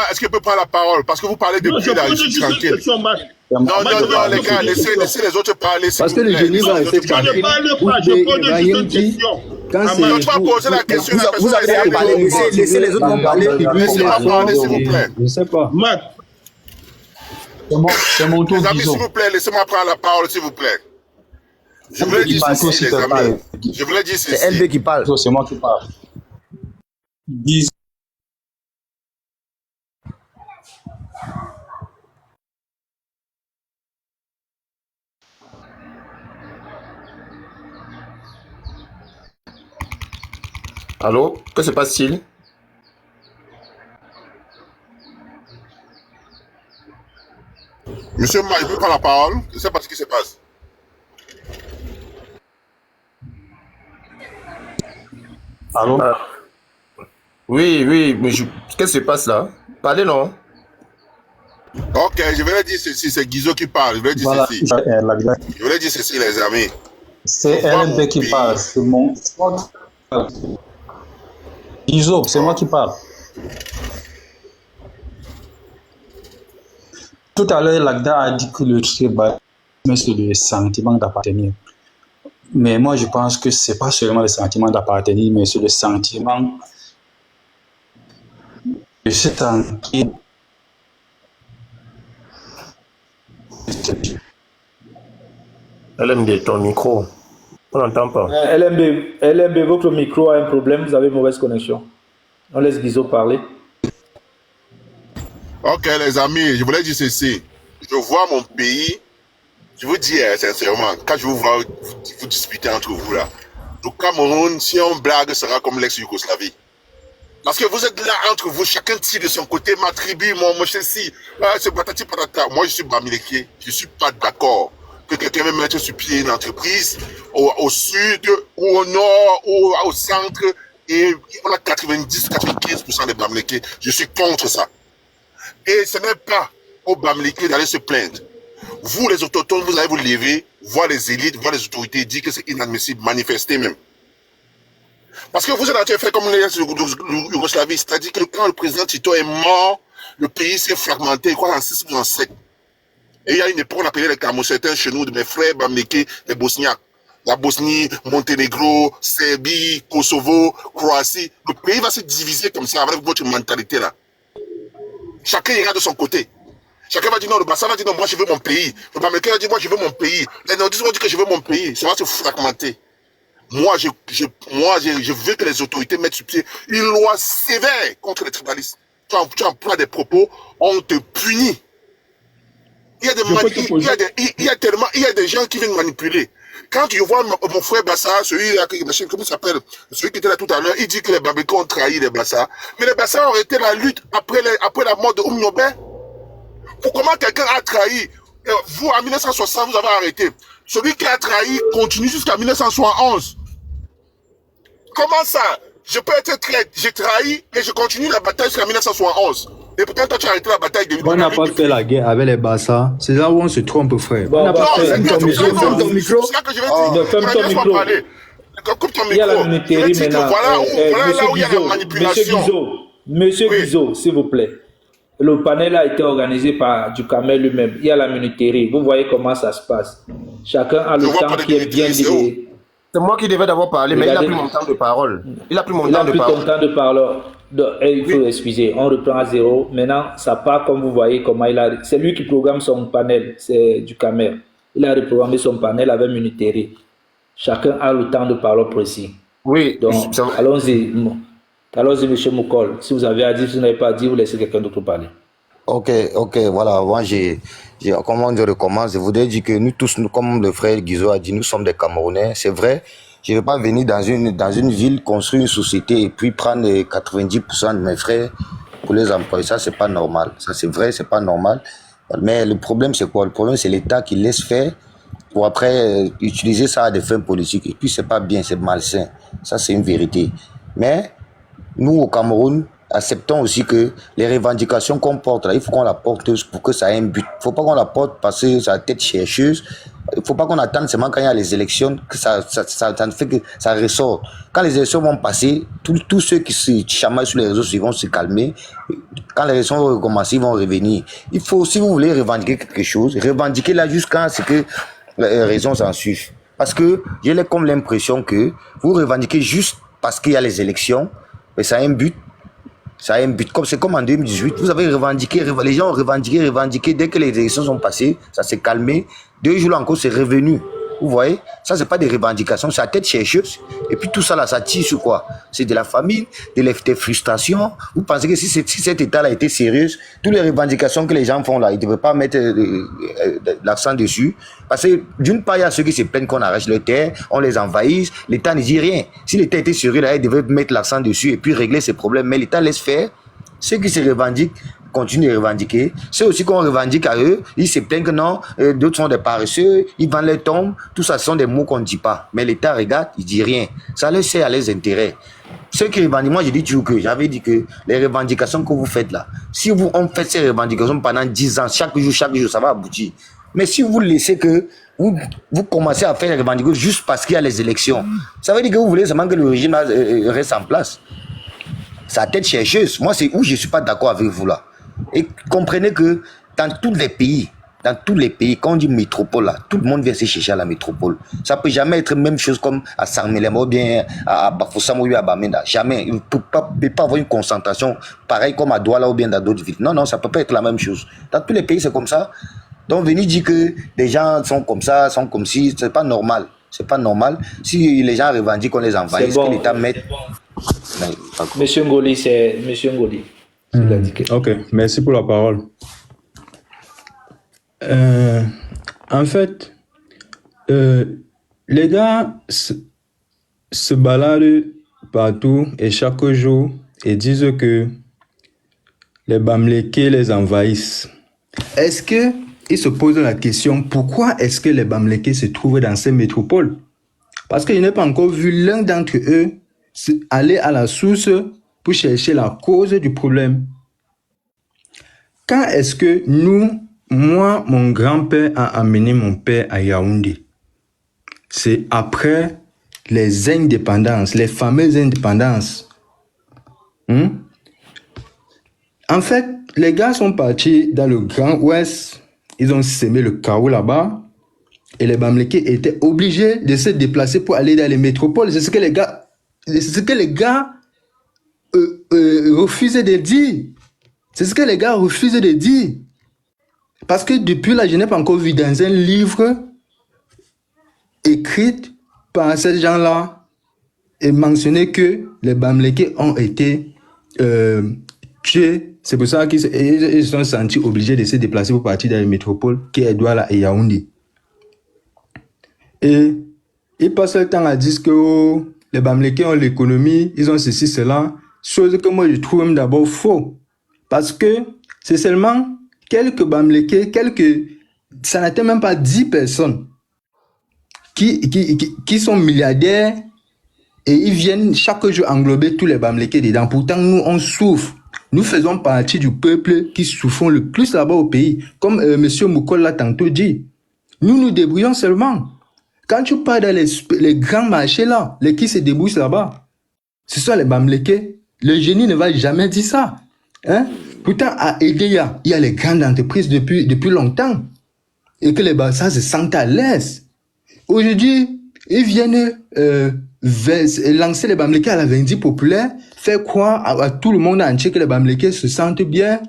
est-ce qu'il peut prendre la parole? Parce que vous parlez depuis là, je suis tranquille. Non, les gars, laissez les autres parler. Parce que le génie va rester tranquille. Je pose une question. Quand je ne peux pas poser la question. Vous avez parlé, laissez les autres vont parler. Laissez-moi parler, s'il vous plaît. Je ne sais pas. Matt. C'est mon tour, les amis, s'il vous plaît, laissez-moi prendre la parole, s'il vous plaît. Je voulais dire ceci, les amis. Je voulais dire ceci. C'est LB qui parle. C'est moi qui parle. Allô? Que se passe-t-il? Monsieur Ma, je peux prendre la parole? Je ne sais pas ce qui se passe. Allô? Oui, mais qu'est-ce qui se passe là? Parlez, non? Ok, je vais dire ceci, c'est Guizo qui parle. Je vais dire ceci. Je vais dire ceci, les amis. C'est LMB qui parle. C'est mon. Guizo, c'est moi qui parle. Tout à l'heure, Lagda a dit que le tribal, c'est le sentiment d'appartenir. Mais moi, je pense que ce n'est pas seulement le sentiment d'appartenir, mais c'est le sentiment de se sentir. LMB, ton micro. On n'entend pas. LMB, votre micro a un problème, vous avez une mauvaise connexion. On laisse Guizo parler. Ok, les amis, je voulais dire ceci. Je vois mon pays, je vous dis sincèrement, quand je vous vois vous disputer entre vous là, le Cameroun, si on blague, sera comme l'ex-Yougoslavie. Parce que vous êtes là entre vous, chacun tire de son côté, ma tribu, mon ceci, c'est patati patata. Moi, je suis Bamileke, je ne suis pas d'accord que quelqu'un va mettre sur pied une entreprise au sud, ou au nord, ou au centre, et on a 90-95% des Bamileke. Je suis contre ça. Et ce n'est pas aux Bamileke d'aller se plaindre. Vous, les autochtones, vous allez vous lever, voir les élites, voir les autorités, dire que c'est inadmissible, manifester même. Parce que vous êtes en train de faire comme les Yougoslavie, c'est-à-dire que quand le président Tito est mort, le pays s'est fragmenté, quoi, en 6 ou en 7. Et il y a une époque, on appelait les Camos, certains chez nous, de mes frères Bamileke, les Bosniaques. La Bosnie, Monténégro, Serbie, Kosovo, Croatie. Le pays va se diviser comme ça avec votre mentalité là. Chacun ira de son côté. Chacun va dire non, le Bassa va dire non, moi je veux mon pays. Le Bamileke va dire moi je veux mon pays. Les Nordistes vont dire que je veux mon pays. Ça va se fragmenter. Moi, je veux que les autorités mettent sur pied une loi sévère contre les tribalistes. Tu emploies des propos, on te punit. Il y a des gens qui viennent manipuler. Quand je vois mon frère Bassa, celui-là, comment il s'appelle, celui qui était là tout à l'heure, il dit que les Bamileke ont trahi les Bassa. Mais les Bassa ont arrêté la lutte après la mort de Oumnobé. Comment quelqu'un a trahi? Vous, en 1960, vous avez arrêté. Celui qui a trahi continue jusqu'à 1971. Comment ça? Je peux être traître, j'ai trahi et je continue la bataille jusqu'à 1971. Et pourtant, toi, tu as arrêté la bataille de... On n'a pas fait la guerre avec les Bassa. C'est là où on se trompe, frère. Bon, c'est ton micro. C'est ça que je vais dire. Ferme ton micro. Coupe ton micro. Il y a la minuterie maintenant. Voilà là où il y a la manipulation. Monsieur Guizo, s'il vous plaît. Le panel a été organisé par Duhamel lui-même. Il y a la minuterie. Vous voyez comment ça se passe. Chacun a le temps qui est bien lié. C'est moi qui devais d'abord parler, mais il a pris mon temps de parole. Il a pris mon temps de parole. Ton temps de parole. Il faut excuser. On reprend à zéro. Maintenant, ça part comme vous voyez comment il a... C'est lui qui programme son panel. C'est Duhamel. Il a reprogrammé son panel avec minuterie. Chacun a le temps de parole précis. Oui. Donc, allons-y. Allons-y, M. Moukol. Si vous avez à dire, si vous n'avez pas à dire, vous laissez quelqu'un d'autre parler. Ok, voilà. Moi, comment je recommence. Je voudrais dire que nous tous, comme le frère Guizo a dit, nous sommes des Camerounais. C'est vrai, je ne vais pas venir dans une ville, construire une société et puis prendre 90% de mes frères pour les employer. Ça, c'est pas normal. Ça, c'est vrai, c'est pas normal. Mais le problème, c'est quoi? Le problème, c'est l'État qui laisse faire pour après utiliser ça à des fins politiques. Et puis, c'est pas bien, c'est malsain. Ça, c'est une vérité. Mais nous, au Cameroun, acceptons aussi que les revendications qu'on porte, là, il faut qu'on la porte pour que ça ait un but. Il ne faut pas qu'on la porte parce que ça a tête chercheuse. Il ne faut pas qu'on attende seulement quand il y a les élections que ça fait que ça ressort. Quand les élections vont passer, tous ceux qui se chamaillent sur les réseaux sociaux vont se calmer. Quand les élections vont recommencer, ils vont revenir. Il faut, si vous voulez revendiquer quelque chose, revendiquez là jusqu'à ce que les raisons s'en suivent. Parce que j'ai comme l'impression que vous revendiquez juste parce qu'il y a les élections, mais ça a un but. Ça a un but. C'est comme en 2018, vous avez revendiqué, les gens ont revendiqué. Dès que les élections sont passées, ça s'est calmé. 2 jours encore, c'est revenu. Vous voyez, ça, c'est pas des revendications, c'est la tête chercheuse. Et puis tout ça, là, ça tire sur quoi? C'est de la famine, des frustrations. Vous pensez que si cet État-là était sérieux, toutes les revendications que les gens font là, ils ne devraient pas mettre l'accent dessus. Parce que d'une part, il y a ceux qui se plaignent qu'on arrache les terres, on les envahisse, l'État ne dit rien. Si l'État était sérieux, là, il devrait mettre l'accent dessus et puis régler ses problèmes. Mais l'État laisse faire. Ceux qui se revendiquent continuent de revendiquer. Ceux aussi qu'on revendique à eux, ils se plaignent que non, d'autres sont des paresseux, ils vendent les tombes. Tout ça, ce sont des mots qu'on ne dit pas. Mais l'État regarde, il ne dit rien. Ça leur sert à leurs intérêts. Ceux qui revendiquent, moi je dis toujours que j'avais dit que les revendications que vous faites là, si on fait ces revendications pendant 10 ans, chaque jour, ça va aboutir. Mais si vous laissez que vous commencez à faire les revendications juste parce qu'il y a les élections, ça veut dire que vous voulez seulement que le régime reste en place. Sa tête chercheuse. Moi, c'est où je ne suis pas d'accord avec vous là. Et comprenez que dans tous les pays, quand on dit métropole là, tout le monde vient se chercher à la métropole. Ça ne peut jamais être la même chose comme à Sarmelema ou bien à Bafoussam ou à Bamenda. Jamais. Il ne peut pas avoir une concentration pareille comme à Douala ou bien dans d'autres villes. Non, ça ne peut pas être la même chose. Dans tous les pays, c'est comme ça. Donc, venir dire que des gens sont comme ça, sont comme ci, c'est pas normal. C'est pas normal. Si les gens revendiquent qu'on les envahisse, bon, que l'État mette... Monsieur Ngoli, c'est Monsieur Ngoli. Ok, merci pour la parole. En fait, les gars se baladent partout et chaque jour et disent que les Bamlékés les envahissent. Est-ce qu'ils se posent la question pourquoi est-ce que les Bamlékés se trouvent dans ces métropoles? Parce que je n'ai pas encore vu l'un d'entre eux aller à la source pour chercher la cause du problème. Quand est-ce que moi, mon grand-père a amené mon père à Yaoundé? C'est après les indépendances, les fameuses indépendances. En fait, les gars sont partis dans le Grand Ouest, ils ont semé le chaos là-bas, et les Bamlékés étaient obligés de se déplacer pour aller dans les métropoles. C'est ce que les gars refusaient de dire. C'est ce que les gars refusaient de dire. Parce que depuis là, je n'ai pas encore vu dans un livre écrit par ces gens-là et mentionné que les Bamlékés ont été tués. C'est pour ça qu'ils se sont sentis obligés de se déplacer pour partir dans les métropoles qui est Douala et Yaoundé. Et ils passent le temps à dire que les Bamlékés ont l'économie, ils ont ceci, cela. Chose que moi je trouve même d'abord faux. Parce que c'est seulement quelques Bamlékés, ça n'atteint même pas 10 personnes qui sont milliardaires et ils viennent chaque jour englober tous les Bamlékés dedans. Pourtant, nous, on souffre. Nous faisons partie du peuple qui souffrons le plus là-bas au pays. Comme M. Moukol l'a tantôt dit. Nous nous débrouillons seulement. Quand tu pars dans les grands marchés là, les qui se débrouillent là-bas, ce sont les Bamlékés. Le génie ne va jamais dire ça. Pourtant, à Edea, il y a les grandes entreprises depuis longtemps. Et que les Bassas se sentent à l'aise. Aujourd'hui, ils viennent lancer les Bamlékés à la Vendée populaire, faire croire à tout le monde entier que les Bamlékés se sentent bien.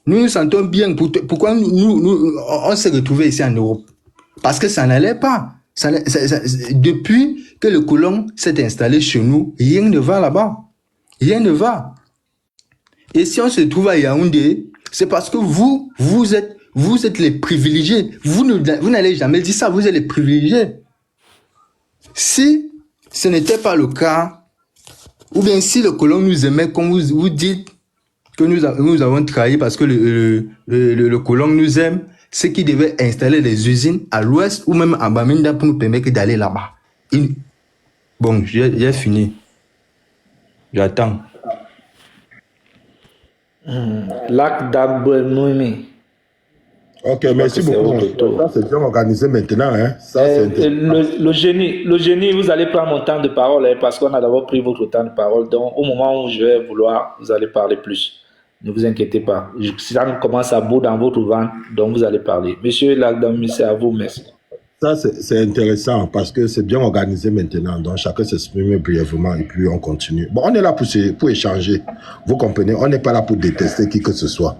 Nous nous sentons bien. Pourquoi on s'est retrouvés ici en Europe? Parce que ça n'allait pas. Depuis que le colon s'est installé chez nous, rien ne va là-bas. Rien ne va. Et si on se trouve à Yaoundé, c'est parce que vous êtes les privilégiés. Vous n'allez jamais dire ça, vous êtes les privilégiés. Si ce n'était pas le cas, ou bien si le colon nous aimait, comme vous dites que nous avons trahi parce que le colon nous aime, c'est qu'il devait installer des usines à l'ouest ou même à Bamenda pour nous permettre d'aller là-bas. Bon, j'ai fini. J'attends. Lac d'Abouenoumi. Ok, merci beaucoup. Ça, c'est bien organisé maintenant. Hein. Ça, le génie, vous allez prendre mon temps de parole hein, parce qu'on a d'abord pris votre temps de parole. Donc, au moment où je vais vouloir, vous allez parler plus. Ne vous inquiétez pas. Ça commence à bout dans votre ventre, donc vous allez parler. Monsieur Lagdami, c'est à vous, merci. Ça, c'est intéressant parce que c'est bien organisé maintenant. Donc, chacun s'exprime brièvement et puis on continue. Bon, on est là pour échanger. Vous comprenez? On n'est pas là pour détester qui que ce soit.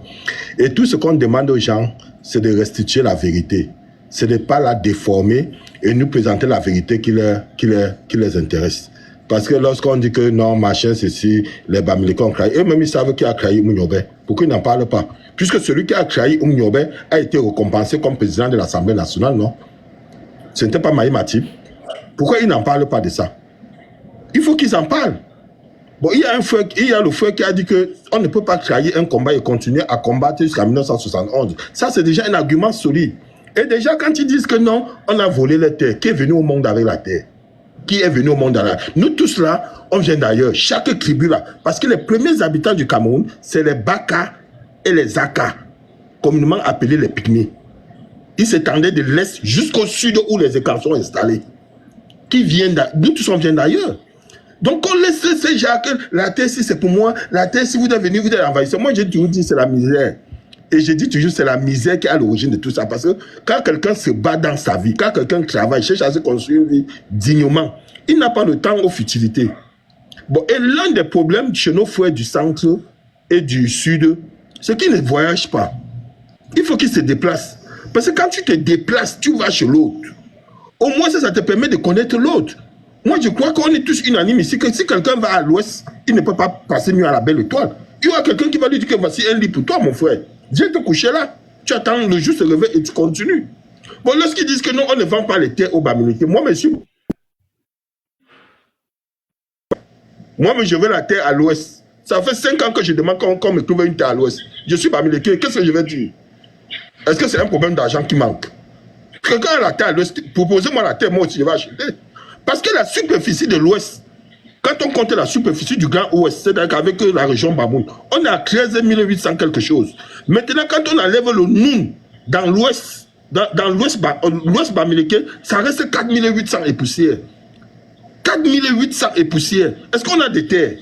Et tout ce qu'on demande aux gens, c'est de restituer la vérité. C'est de ne pas la déformer et nous présenter la vérité qui les intéresse. Parce que lorsqu'on dit que non, machin, ceci, les Bamileke ont trahi, eux-mêmes ils savent qui a trahi Oumniobé. Pourquoi ils n'en parlent pas? Puisque celui qui a trahi Oumniobé a été récompensé comme président de l'Assemblée nationale, non? Ce n'était pas Maï Matip. Pourquoi ils n'en parlent pas de ça? Il faut qu'ils en parlent. Bon, il y a le frère qui a dit qu'on ne peut pas trahir un combat et continuer à combattre jusqu'à 1971. Ça, c'est déjà un argument solide. Et déjà, quand ils disent que non, on a volé les terres, qui est venu au monde avec la terre? Qui est venu au monde avec la terre? Nous tous là, on vient d'ailleurs, chaque tribu là. Parce que les premiers habitants du Cameroun, c'est les Baka et les Aka, communément appelés les Pygmées. Ils s'étendaient de l'Est jusqu'au Sud où les écarts sont installés. Nous tous on vient d'ailleurs. Donc on laisse ces gens que la terre si c'est pour moi, la terre si vous devez venir, vous devez envahir. Moi j'ai toujours dit c'est la misère. Et je dis toujours c'est la misère qui est à l'origine de tout ça. Parce que quand quelqu'un se bat dans sa vie, quand quelqu'un travaille, cherche à se construire une vie dignement, il n'a pas le temps aux futilités. Bon, et l'un des problèmes chez nos frères du centre et du sud, c'est qu'ils ne voyagent pas. Il faut qu'ils se déplacent. Parce que quand tu te déplaces, tu vas chez l'autre. Au moins, ça te permet de connaître l'autre. Moi, je crois qu'on est tous unanimes ici, que si quelqu'un va à l'ouest, il ne peut pas passer mieux à la belle étoile. Il y aura quelqu'un qui va lui dire que voici un lit pour toi, mon frère. Viens te coucher là. Tu attends le jour se lever et tu continues. Bon, lorsqu'ils disent que non, on ne vend pas les terres aux Bamileke, moi, monsieur, je veux la terre à l'ouest. Ça fait 5 ans que je demande qu'on me trouve une terre à l'ouest. Je suis Bamileke, qu'est-ce que je vais dire? Est-ce que c'est un problème d'argent qui manque? Quelqu'un a la terre à l'ouest, proposez-moi la terre, moi aussi je vais acheter. Parce que la superficie de l'ouest, quand on compte la superficie du Grand Ouest, c'est-à-dire qu'avec la région Bamoun, on est à 13 800 quelque chose. Maintenant, quand on enlève le Noun dans l'ouest, dans l'ouest Bamileke, ça reste 4 800 et poussières. 4 800 et poussières. Est-ce qu'on a des terres?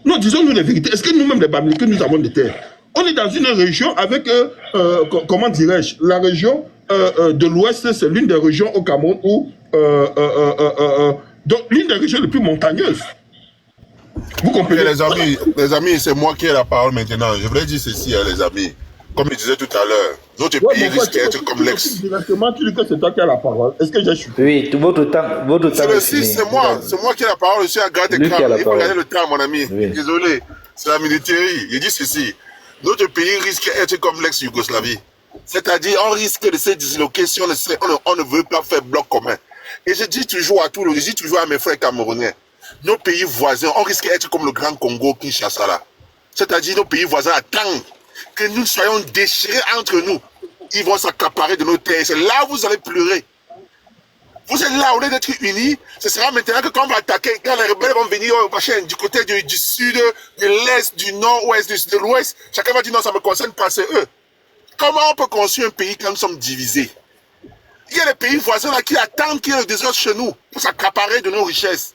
Non, disons-nous la vérité. Est-ce que nous-mêmes, les Bamileke, nous avons des terres? On est dans une région avec, comment dirais-je, la région de l'Ouest, c'est l'une des régions au Cameroun où, donc l'une des régions les plus montagneuses. Vous comprenez? Les amis, c'est moi qui ai la parole maintenant. Je voudrais dire ceci, hein, les amis. Comme je disais tout à l'heure, notre pays risque d'être comme l'ex. Directement, tu dis que c'est toi qui as la parole. Est-ce que j'ai chuté? Oui, votre temps c'est moi qui ai la parole. Je suis à grand écran. Il faut regarder le temps, mon ami. Oui. Désolé, c'est la militaire. Il dit ceci. Notre pays risque d'être comme l'ex-Yougoslavie. C'est-à-dire, on risque de se disloquer si on ne veut pas faire bloc commun. Et je dis toujours à mes frères camerounais, nos pays voisins, on risque d'être comme le Grand Congo, Kinshasa là. C'est-à-dire, nos pays voisins attendent que nous soyons déchirés entre nous. Ils vont s'accaparer de nos terres. C'est là où vous allez pleurer. Vous êtes là, au lieu d'être unis, ce sera maintenant que quand on va attaquer, quand les rebelles vont venir du côté du sud, de l'est, du nord-ouest, de l'ouest, chacun va dire non, ça me concerne pas, c'est eux. Comment on peut construire un pays quand nous sommes divisés? Il y a des pays voisins là qui attendent qu'il y ait le désordre chez nous pour s'accaparer de nos richesses.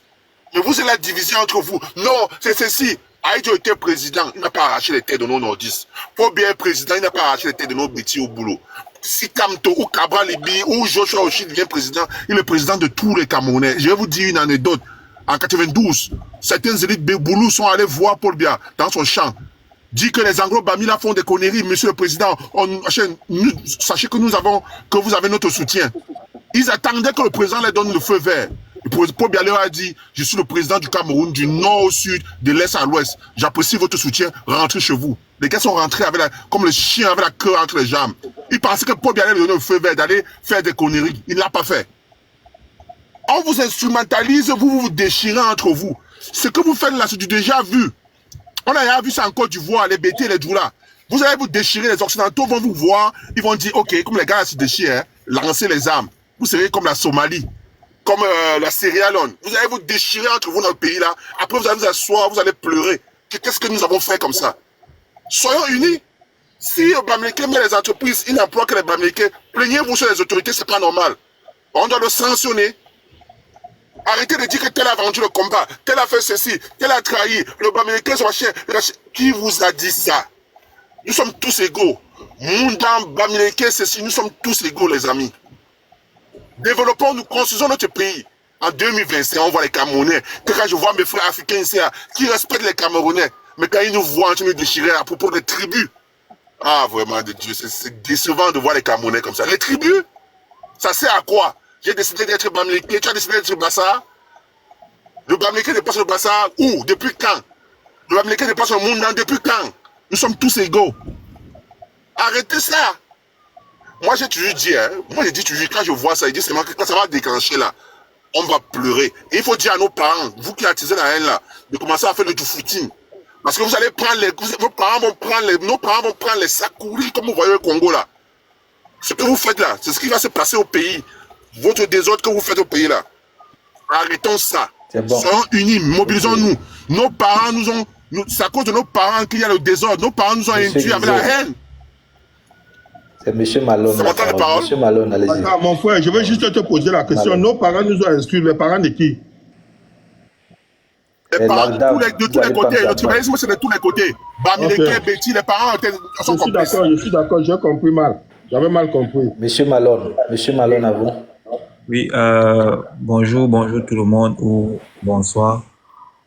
Mais vous êtes la division entre vous. Non, c'est ceci. Aïdjo était président, il n'a pas arraché les terres de nos nordistes. Pour bien être président, il n'a pas arraché les terres de nos bêtis au boulot. Si Kamto ou Cabral Libi ou Joshua Oshie devient président, il est président de tous les Camerounais. Je vais vous dire une anecdote. En 92, certaines élites Boulou sont allées voir Paul Biya dans son champ. Dit que les Anglo-Bamila font des conneries, monsieur le président. Sachez que vous avez notre soutien. Ils attendaient que le président leur donne le feu vert. Paul Biya leur a dit, je suis le président du Cameroun, du nord au sud, de l'est à l'ouest. J'apprécie votre soutien, rentrez chez vous. Les gars sont rentrés comme le chien avec la queue entre les jambes. Ils pensaient que Paul Biya leur donnait le feu vert d'aller faire des conneries. Il ne l'a pas fait. On vous instrumentalise, vous vous déchirez entre vous. Ce que vous faites là, c'est du déjà vu. On a vu ça en Côte d'Ivoire, les BT, les Djoula. Vous allez vous déchirer, les Occidentaux vont vous voir, ils vont dire, ok, comme les gars se déchirent, hein, lancez les armes. Vous serez comme la Somalie, comme la Sierra Leone. Vous allez vous déchirer entre vous dans le pays là. Après, vous allez vous asseoir, vous allez pleurer. Qu'est-ce que nous avons fait comme ça? Soyons unis. Si le Bamileke met les entreprises, il n'emploie que les Bamileke, plaignez-vous sur les autorités, c'est pas normal. On doit le sanctionner. Arrêtez de dire que tel a vendu le combat, tel a fait ceci, tel a trahi, le Bamileke, son machin. Qui vous a dit ça? Nous sommes tous égaux. Moundan, Bamileke, ceci, nous sommes tous égaux, les amis. Développons, nous construisons notre pays. En 2025, on voit les Camerounais. Quand je vois mes frères africains ici, qui respectent les Camerounais, mais quand ils nous voient en train de déchirer à propos des tribus, ah, vraiment, de Dieu, c'est décevant de voir les Camerounais comme ça. Les tribus, ça sert à quoi? J'ai décidé d'être Bamileke, tu as décidé d'être Bassa. Le Bamileke dépasse le Bassa où? Depuis quand? Le Bamileke dépasse le monde depuis quand? Nous sommes tous égaux. Arrêtez ça. Moi, j'ai toujours dit, moi, j'ai dit toujours, quand je vois ça, je dis, c'est quand ça va déclencher là, on va pleurer. Et il faut dire à nos parents, vous qui attisez la haine là, de commencer à faire le footing. Parce que vous allez prendre nos parents vont prendre les sacs courir comme vous voyez au Congo là. Ce que vous faites là, c'est ce qui va se passer au pays. Votre désordre que vous faites au pays là. Arrêtons ça. Bon. Soyons unis, mobilisons-nous. Nos parents nous ont... C'est à cause de nos parents qu'il y a le désordre. Nos parents nous ont induits avec la haine. C'est M. Malone. C'est mon temps de parole. M. Malone, allez-y. Attends, mon frère, je veux juste te poser la question. Nos parents nous ont instruits. Les parents de qui? Les parents de tous les côtés. Le tribalisme, c'est de tous les côtés. Bamileke, Betty, les parents sont complices. Je suis d'accord, j'ai compris mal. J'avais mal compris. Monsieur Malone, à vous. Oui, bonjour tout le monde ou bonsoir.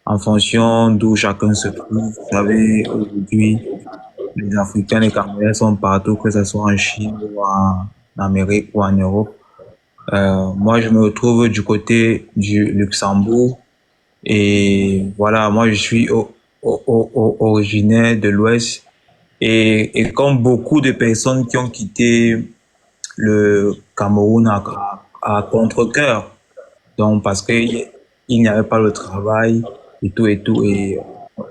En fonction d'où chacun se trouve, vous savez, aujourd'hui, les Africains, les Camerounais sont partout, que ce soit en Chine ou en Amérique ou en Europe. Moi, je me retrouve du côté du Luxembourg et voilà, moi, je suis originaire de l'Ouest et comme beaucoup de personnes qui ont quitté le Cameroun à contre-cœur, donc parce que il n'y avait pas le travail et tout, et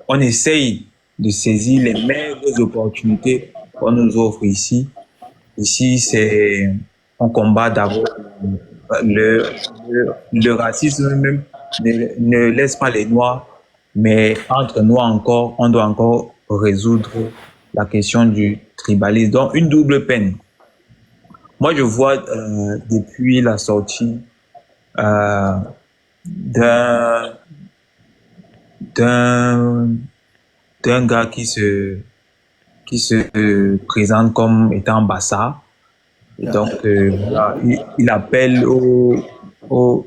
on essaye de saisir les meilleures opportunités qu'on nous offre ici. Ici, c'est on combat d'abord le racisme même ne laisse pas les Noirs, mais entre Noirs encore, on doit encore résoudre la question du tribalisme. Donc, une double peine. Moi, je vois depuis la sortie d'un gars qui se présente comme étant Bassa. Donc, voilà, il appelle au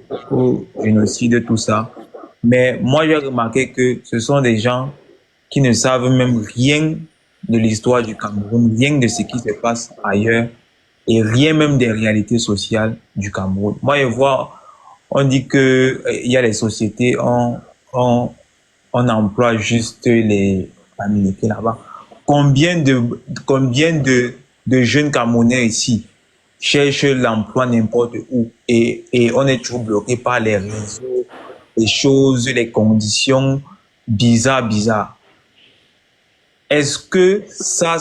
génocide, tout ça. Mais moi, j'ai remarqué que ce sont des gens qui ne savent même rien de l'histoire du Cameroun, rien de ce qui se passe ailleurs et rien même des réalités sociales du Cameroun. Moi, je vois, on dit que il y a les sociétés, on emploie juste les Bamileke là-bas. Combien de jeunes Camerounais ici cherchent l'emploi n'importe où et on est toujours bloqué par les réseaux, les choses, les conditions bizarres. Est-ce que ça,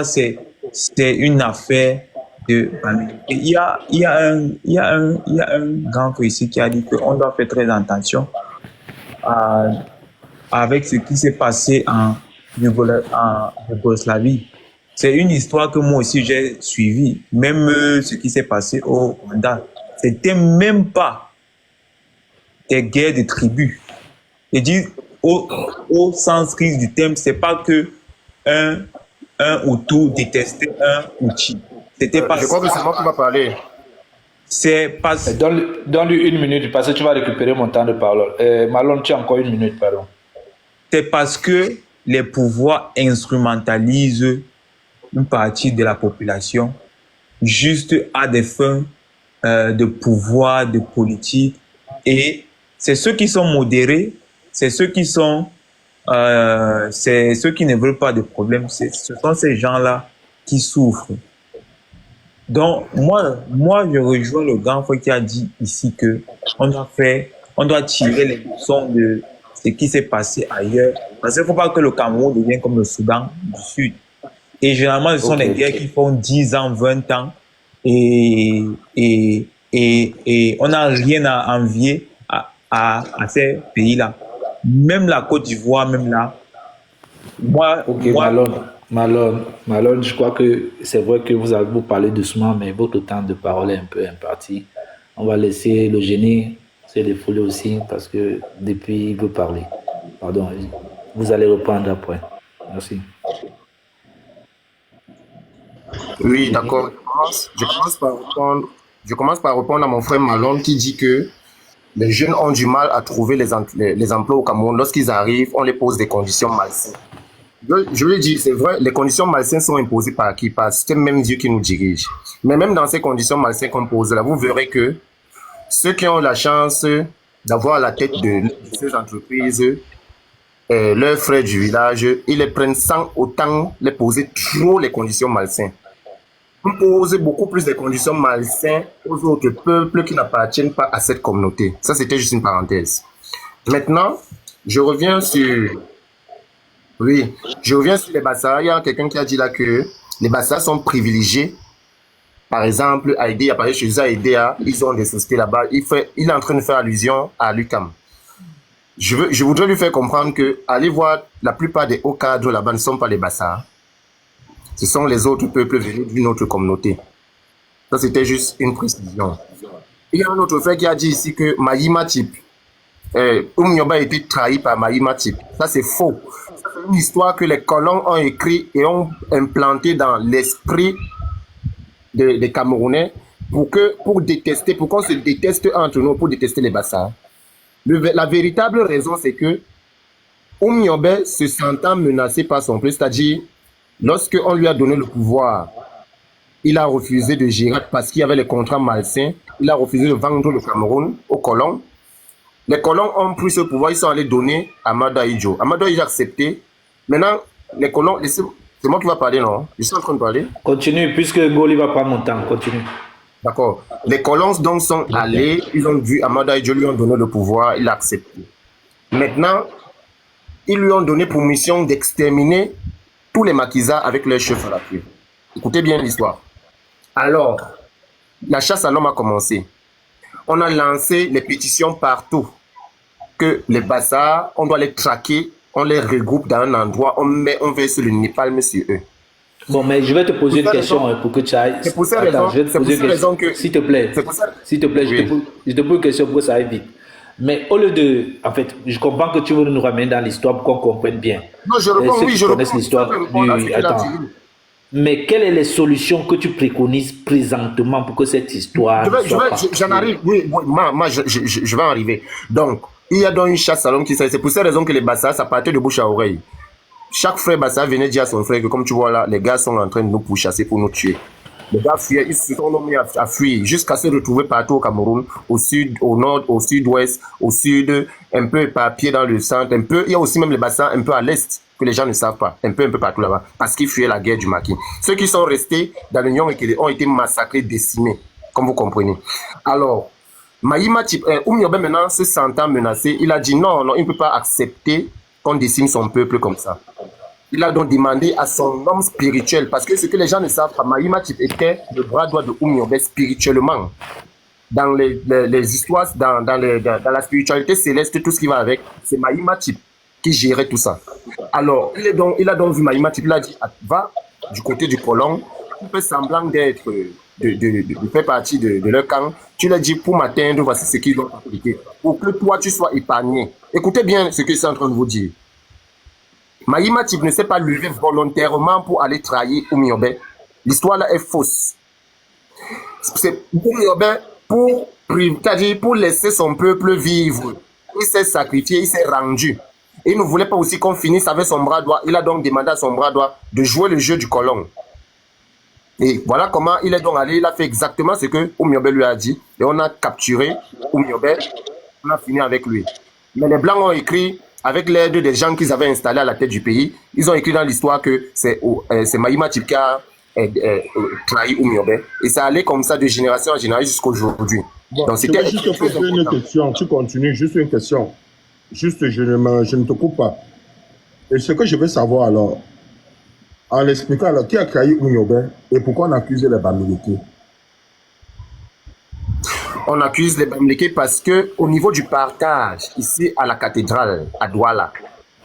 c'est une affaire de Bamileke? Il y a un grand frère ici qui a dit qu'on doit faire très attention avec ce qui s'est passé en Yougoslavie. C'est une histoire que moi aussi j'ai suivie. Même ce qui s'est passé au Rwanda, c'était même pas des guerres de tribus. Et dit au sens strict du terme, c'est pas que un Hutu détestait un Hutu. C'était pas. Je crois que c'est moi qui va parler. C'est pas. Donne-lui 1 minute parce que tu vas récupérer mon temps de parole. Malone, tu as encore 1 minute, pardon. C'est parce que les pouvoirs instrumentalisent une partie de la population juste à des fins de pouvoir, de politique. Et c'est ceux qui sont modérés, c'est ceux qui sont, c'est ceux qui ne veulent pas de problème. Ce sont ces gens-là qui souffrent. Donc moi, je rejoins le grand frère qui a dit ici que on doit tirer les leçons de ce qui s'est passé ailleurs. Parce qu'il ne faut pas que le Cameroun devienne comme le Soudan du Sud. Et généralement, ce sont des guerres qui font 10 ans, 20 ans. Et on n'a rien à envier à ces pays-là. Même la Côte d'Ivoire, même là, Malone, je crois que c'est vrai que vous parlez doucement, mais votre temps de parole est un peu imparti. On va laisser le génie se défouler aussi parce que depuis il veut parler. Pardon, vous allez reprendre après. Merci. Oui, d'accord. Je commence par répondre à mon frère Malone qui dit que les jeunes ont du mal à trouver les emplois au Cameroun. Lorsqu'ils arrivent, on les pose des conditions malsaines. Je lui dis, c'est vrai, les conditions malsaines sont imposées par qui? C'est même Dieu qui nous dirige. Mais même dans ces conditions malsaines qu'on pose là, vous verrez que ceux qui ont la chance d'avoir la tête de ces entreprises, leurs frères du village, ils les prennent sans autant les poser trop les conditions malsaines. On pose beaucoup plus de conditions malsaines aux autres peuples qui n'appartiennent pas à cette communauté. Ça, c'était juste une parenthèse. Maintenant, je reviens sur les Bassa. Il y a quelqu'un qui a dit là que les Bassa sont privilégiés. Par exemple, Aïdé, apparaît chez eux, Aïdéa, ils ont des sociétés là-bas. Il est en train de faire allusion à l'UQAM. Je voudrais lui faire comprendre que, allez voir, la plupart des hauts cadres là-bas ne sont pas les Bassa. Ce sont les autres peuples venus d'une autre communauté. Ça, c'était juste une précision. Il y a un autre frère qui a dit ici que Mayi Matip, Oumioba a été trahi par Mayi Matip. Ça, c'est faux. C'est une histoire que les colons ont écrite et ont implantée dans l'esprit des Camerounais pour qu'on se déteste entre nous, pour détester les Bassa. La véritable raison, c'est que Oumioba se sentant menacé par son peuple, c'est-à-dire lorsqu'on lui a donné le pouvoir, il a refusé de gérer parce qu'il y avait les contrats malsains. Il a refusé de vendre le Cameroun aux colons. Les colons ont pris ce pouvoir, ils sont allés donner à Amada Idjo. Amada Idjo a accepté. Maintenant, les colons, c'est moi qui vais parler, non? Je suis en train de parler. Continue, puisque Goli va prendre mon temps. Continue. D'accord. Les colons donc sont allés, ils ont vu Amada Idjo, lui ont donné le pouvoir, il a accepté. Maintenant, ils lui ont donné pour mission d'exterminer tous les maquisards avec leurs chefs à la queue. Écoutez bien l'histoire. Alors, la chasse à l'homme a commencé. On a lancé les pétitions partout que les Bassa, on doit les traquer, on les regroupe dans un endroit, on verse le napalm sur eux. Bon, mais je vais te poser une question pour que tu ailles. C'est pour cette raison que... S'il te plaît, je te pose une question pour que ça aille vite. Mais au lieu de... En fait, je comprends que tu veux nous ramener dans l'histoire pour qu'on comprenne bien. Non, je réponds, oui, je réponds. L'histoire du... Attends. Mais quelles sont les solutions que tu préconises présentement pour que cette histoire... J'en arrive, oui, moi, je vais arriver. Donc, il y a donc une chasse à l'homme qui s'est... C'est pour cette raison que les Bassa, ça partait de bouche à oreille. Chaque frère Bassa venait dire à son frère que, comme tu vois là, les gars sont en train de nous pourchasser pour nous tuer. Les gars fuyaient, ils se sont mis à fuir jusqu'à se retrouver partout au Cameroun, au sud, au nord, au sud-ouest, au sud, un peu éparpillés dans le centre, un peu, il y a aussi même les Bassa un peu à l'est, que les gens ne savent pas, un peu partout là-bas, parce qu'ils fuyaient la guerre du Maquis. Ceux qui sont restés dans l'Union ont été massacrés, décimés, comme vous comprenez. Alors, Mayi Matip, Oumioba maintenant se sentant menacé, il a dit non, il ne peut pas accepter qu'on décime son peuple comme ça. Il a donc demandé à son homme spirituel, parce que ce que les gens ne savent pas, Mayi Matip était le bras droit de Oumioba spirituellement. Dans les histoires, dans la spiritualité céleste, tout ce qui va avec, c'est Mayi Matip qui gérait tout ça. Alors, il a donc vu Mayi Matip, il a dit, va du côté du colon, tu fais semblant d'être, de faire partie de leur camp, tu leur dis, pour m'atteindre, voici ce qu'ils doivent appliquer, pour que toi, tu sois épargné. Écoutez bien ce que c'est en train de vous dire. Mayi Matip ne s'est pas levé volontairement pour aller trahir Oumioba. L'histoire là est fausse. C'est Oumioba pour laisser son peuple vivre. Il s'est sacrifié, il s'est rendu. Et il ne voulait pas aussi qu'on finisse avec son bras droit. Il a donc demandé à son bras droit de jouer le jeu du colon. Et voilà comment il est donc allé. Il a fait exactement ce que Oumioba lui a dit. Et on a capturé Oumioba. On a fini avec lui. Mais les Blancs ont écrit, avec l'aide des gens qu'ils avaient installés à la tête du pays, ils ont écrit dans l'histoire que c'est Mayi Matip qui a trahi Oumioba. Et ça allait comme ça de génération en génération jusqu'à aujourd'hui. Bon, donc c'était juste une question. Tu continues, juste une question. Juste, je ne te coupe pas. Et ce que je veux savoir alors, en expliquant alors, qui a trahi Oumioba et pourquoi on accuse les Bamileke? On accuse les Bamileke parce que au niveau du partage, ici à la cathédrale, à Douala,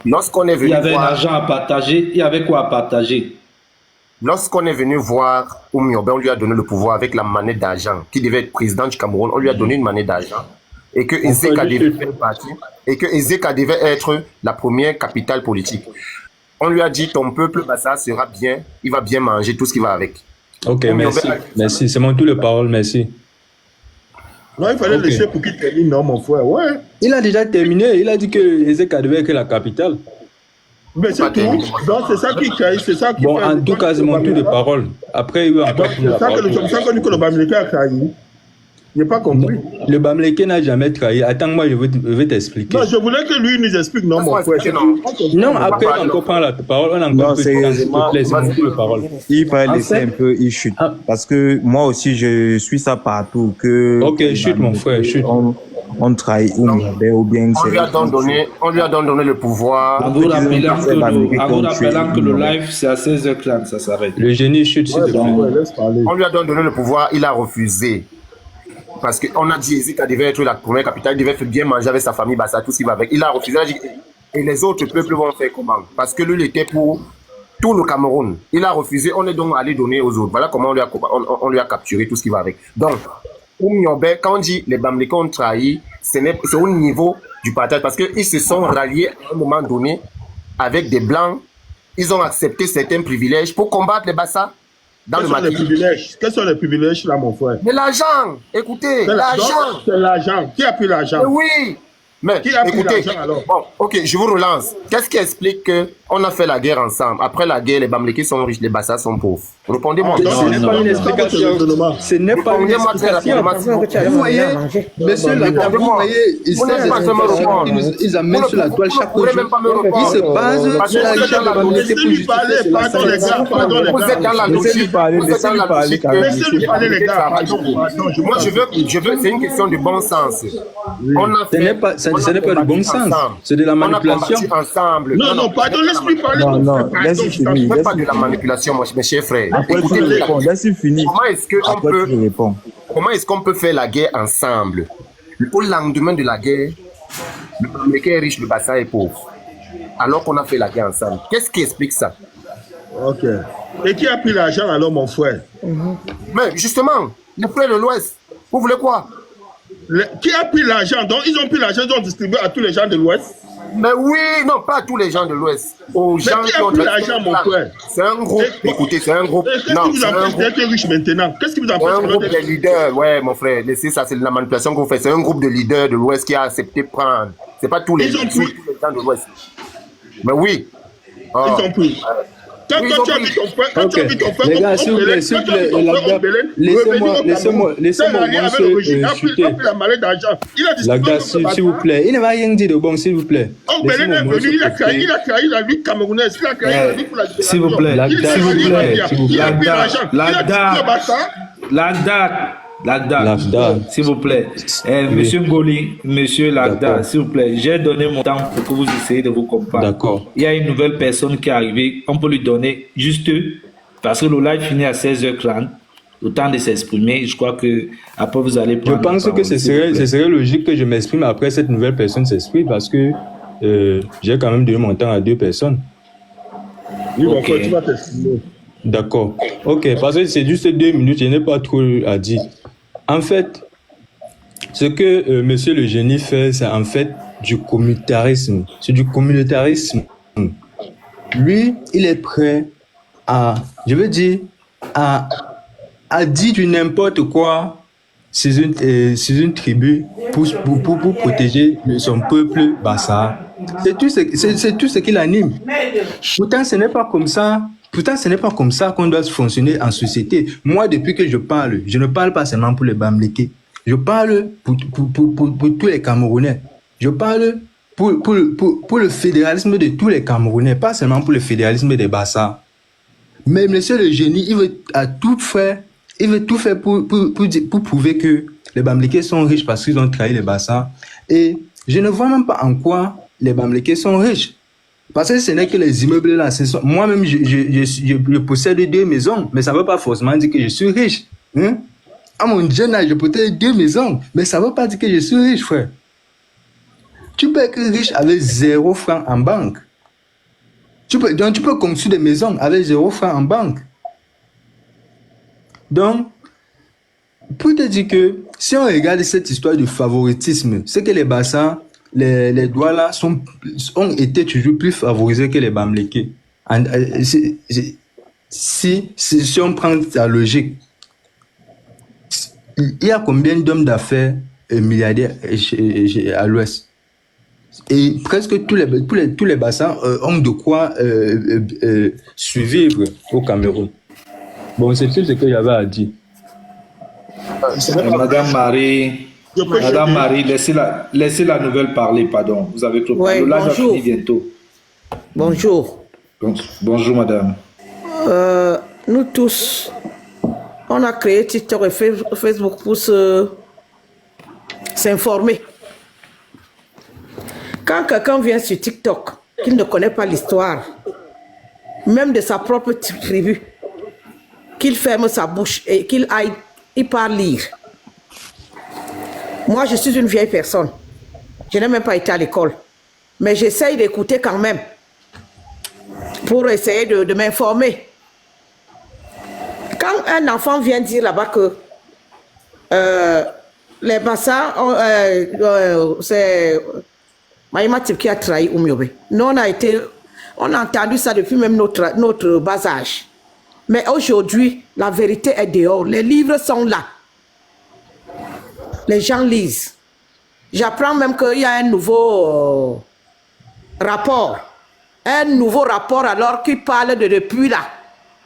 Lorsqu'on est venu il y avait voir, un argent à partager, il y avait quoi à partager? Lorsqu'on est venu voir Oumiobe, on lui a donné le pouvoir avec la manette d'argent, qui devait être président du Cameroun, on lui a donné une manette d'argent, et que Ezeka devait faire partie, et que Ezeka devait être la première capitale politique. On lui a dit, ton peuple, bah, ça sera bien, il va bien manger tout ce qui va avec. Ok, merci, c'est mon tour de parole, merci. Non, il fallait laisser pour qu'il termine, non, mon frère, ouais. Il a déjà terminé, il a dit que Ezeka devait être la capitale. Mais c'est tout. Donc c'est ça qui crée, c'est ça qui bon, fait. En tout cas, c'est mon tour de parole. Après, il va encore c'est ça qu'on dit que le Bamileke a trahi. Je n'ai pas compris. Le Bamileke n'a jamais trahi. Attends, moi, je vais t'expliquer. Non, je voulais que lui nous explique, non, mon frère. Non, après, on encore prend la parole. On a encore c'est mon tour de parole. Il fallait laisser un peu, il chute. Parce que moi aussi, je suis ça partout. Ok, chute, mon frère, chute. On trahit ou bien on lui a donc donné le pouvoir. En vous rappelant que le live c'est à 16h30, ça s'arrête. Le génie chute, s'il te plaît. On lui a donc donné le pouvoir, il a refusé. Parce qu'on a dit Ezeka devait être la première capitale, il devait bien manger avec sa famille, bah, ça, tout ce qui va avec. Il a refusé. Et les autres peuples vont faire comment? Parce que lui, il était pour tout le Cameroun. Il a refusé, on est donc allé donner aux autres. Voilà comment on lui a capturé tout ce qui va avec. Donc, quand on dit les Bamileke ont trahi, c'est au niveau du partage parce qu'ils se sont ralliés à un moment donné avec des Blancs. Ils ont accepté certains privilèges pour combattre les Bassa dans le maquis. Quels sont les privilèges là, mon frère? Mais l'argent, écoutez, l'argent. C'est l'argent. Qui a pris l'argent? Oui. Mais qui a écoutez, pris l'argent alors? Bon, ok, je vous relance. Qu'est-ce qui explique qu'on a fait la guerre ensemble? Après la guerre, les Bamileke sont riches, les Bassa sont pauvres. Répondez-moi. Ce n'est pas une explication. Ce n'est pas une explication. Vous voyez, monsieur Lagda, vous voyez, ils amènent sur la toile chaque jour. Ils se basent sur la richesse de Bamileke pour justifier la sanction. Vous êtes dans la logique. Laissez-lui parler, les gars. Moi, je veux, c'est une question de bon sens. Ce n'est pas du bon sens, c'est de la manipulation. On a combattu ensemble. Non, pardon, laisse-lui parler. Non, laisse-lui finir. Ce n'est pas de la manipulation, mes chers frères. Écoutez, laisse-lui finir. Comment est-ce qu'on peut faire la guerre ensemble? Au lendemain de la guerre, le Bamileke est riche, le Bassa est pauvre. Alors qu'on a fait la guerre ensemble. Qu'est-ce qui explique ça? Ok. Et qui a pris l'argent alors, mon frère? Mais justement, les frères de l'Ouest, vous voulez quoi? Qui a pris l'argent? Donc, ils ont pris l'argent, ils ont distribué à tous les gens de l'Ouest? Mais oui, non, pas à tous les gens de l'Ouest. Aux gens qui ont pris l'argent, mon frère? C'est un groupe. Écoutez, c'est un groupe. Qu'est-ce qui vous empêche d'être riche maintenant? Qu'est-ce qui vous empêche d'être riche? Un groupe de leaders, ouais, mon frère. Laissez ça, c'est de la manipulation que vous faites. C'est un groupe de leaders de l'Ouest qui a accepté de prendre. C'est pas tous les gens de l'Ouest. Mais oui. Ils ont pris. Quand tu as vu ton frère, les gars, s'il vous plaît, laissez-moi chuter. Lagda, s'il vous plaît, il ne va rien dire de bon, s'il vous plaît. Il a trahi la lutte camerounaise, il a trahi la lutte pour la s'il vous plaît, Lagda, s'il vous plaît. Monsieur Ngoli, monsieur Lagda, s'il vous plaît, j'ai donné mon temps pour que vous essayez de vous comprendre. D'accord. Il y a une nouvelle personne qui est arrivée, on peut lui donner juste, parce que le live finit à 16h30, le temps de s'exprimer. Je crois que après vous allez prendre. Je pense que ce serait logique que je m'exprime après cette nouvelle personne s'exprime parce que j'ai quand même donné mon temps à 2 personnes. Oui, bon, tu vas t'exprimer. D'accord. Ok, parce que c'est juste 2 minutes, je n'ai pas trop à dire. En fait, ce que monsieur le génie fait, c'est en fait du communautarisme. C'est du communautarisme. Lui, il est prêt à, je veux dire, à dire du n'importe quoi sur une tribu pour protéger son peuple Bassa. C'est tout ce qui l'anime. Pourtant, ce n'est pas comme ça. Pourtant, ce n'est pas comme ça qu'on doit fonctionner en société. Moi, depuis que je ne parle pas seulement pour les Bamileke. Je parle pour tous les Camerounais. Je parle pour le fédéralisme de tous les Camerounais, pas seulement pour le fédéralisme des Bassa. Mais monsieur le génie, il veut tout faire pour prouver que les Bamileke sont riches parce qu'ils ont trahi les Bassa. Et je ne vois même pas en quoi les Bamileke sont riches. Parce que ce n'est que les immeubles là. Moi-même, je possède 2 maisons, mais ça ne veut pas forcément dire que je suis riche. Hein? À mon jeune âge, je possède 2 maisons, mais ça ne veut pas dire que je suis riche, frère. Tu peux être riche avec 0 francs en banque, Tu peux construire des maisons avec 0 francs en banque. Donc, pour te dire que si on regarde cette histoire du favoritisme, c'est que les Bassa, les Douala ont été toujours plus favorisés que les Bamileke. Si on prend la logique, il y a combien d'hommes d'affaires milliardaires à l'Ouest? Et presque tous les bassins ont de quoi survivre au Cameroun. Bon, c'est tout ce que j'avais à dire. Madame Marie, laissez la nouvelle parler, pardon. Vous avez trop parlé. Là, je finis bientôt. Bonjour. Bonjour, madame. Nous tous, on a créé TikTok et Facebook pour s'informer. Quand quelqu'un vient sur TikTok, qu'il ne connaît pas l'histoire, même de sa propre tribu, qu'il ferme sa bouche et qu'il aille pas lire. Moi, je suis une vieille personne. Je n'ai même pas été à l'école. Mais j'essaye d'écouter quand même pour essayer de m'informer. Quand un enfant vient dire là-bas que les Bassa, c'est Maïma Tip qui a trahi Oumiobe. Nous, on a entendu ça depuis même notre bas âge. Mais aujourd'hui, la vérité est dehors. Les livres sont là. Les gens lisent. J'apprends même qu'il y a un nouveau rapport. Un nouveau rapport alors qui parle de depuis là,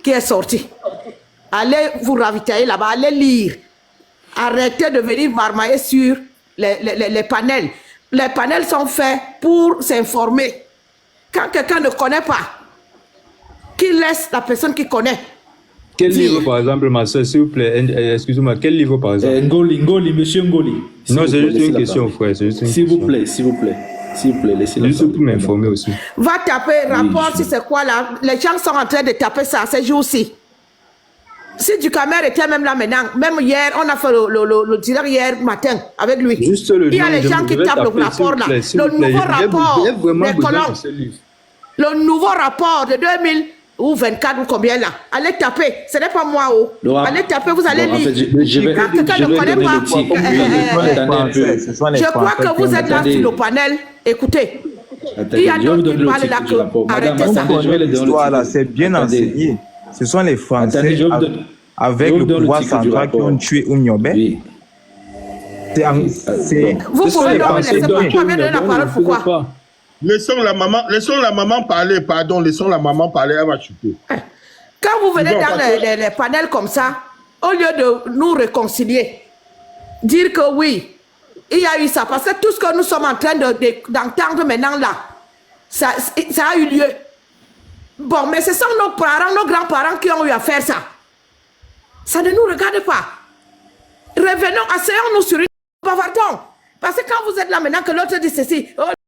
qui est sorti. Allez vous ravitailler là-bas, allez lire. Arrêtez de venir marmailler sur les panels. Les panels sont faits pour s'informer. Quand quelqu'un ne connaît pas, qu'il laisse la personne qui connaît. Quel livre, par exemple, ma soeur, s'il vous plaît, excusez-moi, quel livre, par exemple? Ngoli, monsieur Ngoli. Non, c'est juste une question, frère. S'il vous plaît, laissez-la juste pour m'informer aussi. Va taper rapport, si c'est quoi là. Les gens sont en train de taper ça ces jours-ci. Si Ducamer était même là maintenant, même hier, on a fait le direct hier matin avec lui. Juste le il y a les gens qui tapent le rapport là. Le nouveau rapport des colons. Le nouveau rapport de 2000 ou 24 ou combien là. Allez taper. Ce n'est pas moi. Allez taper, vous allez lire. Quand quelqu'un ne connaît pas, je crois que vous êtes là sur le panel. Écoutez. Il y a d'autres qui parlent là que arrêtez ça. L'histoire là, c'est bien enseigné. Ce sont les Français avec le pouvoir central qui ont tué Oumiobe. Vous pouvez leur laisser la parole, pourquoi? Laissons la maman parler, pardon, laissons la maman parler, elle va chuter. Quand vous venez dans les panels comme ça, au lieu de nous réconcilier, dire que oui, il y a eu ça, parce que tout ce que nous sommes en train d'entendre maintenant là, ça a eu lieu. Bon, mais ce sont nos parents, nos grands-parents qui ont eu à faire ça. Ça ne nous regarde pas. Revenons, asseyons-nous sur une bavardon. Parce que quand vous êtes là maintenant que l'autre dit ceci, oh,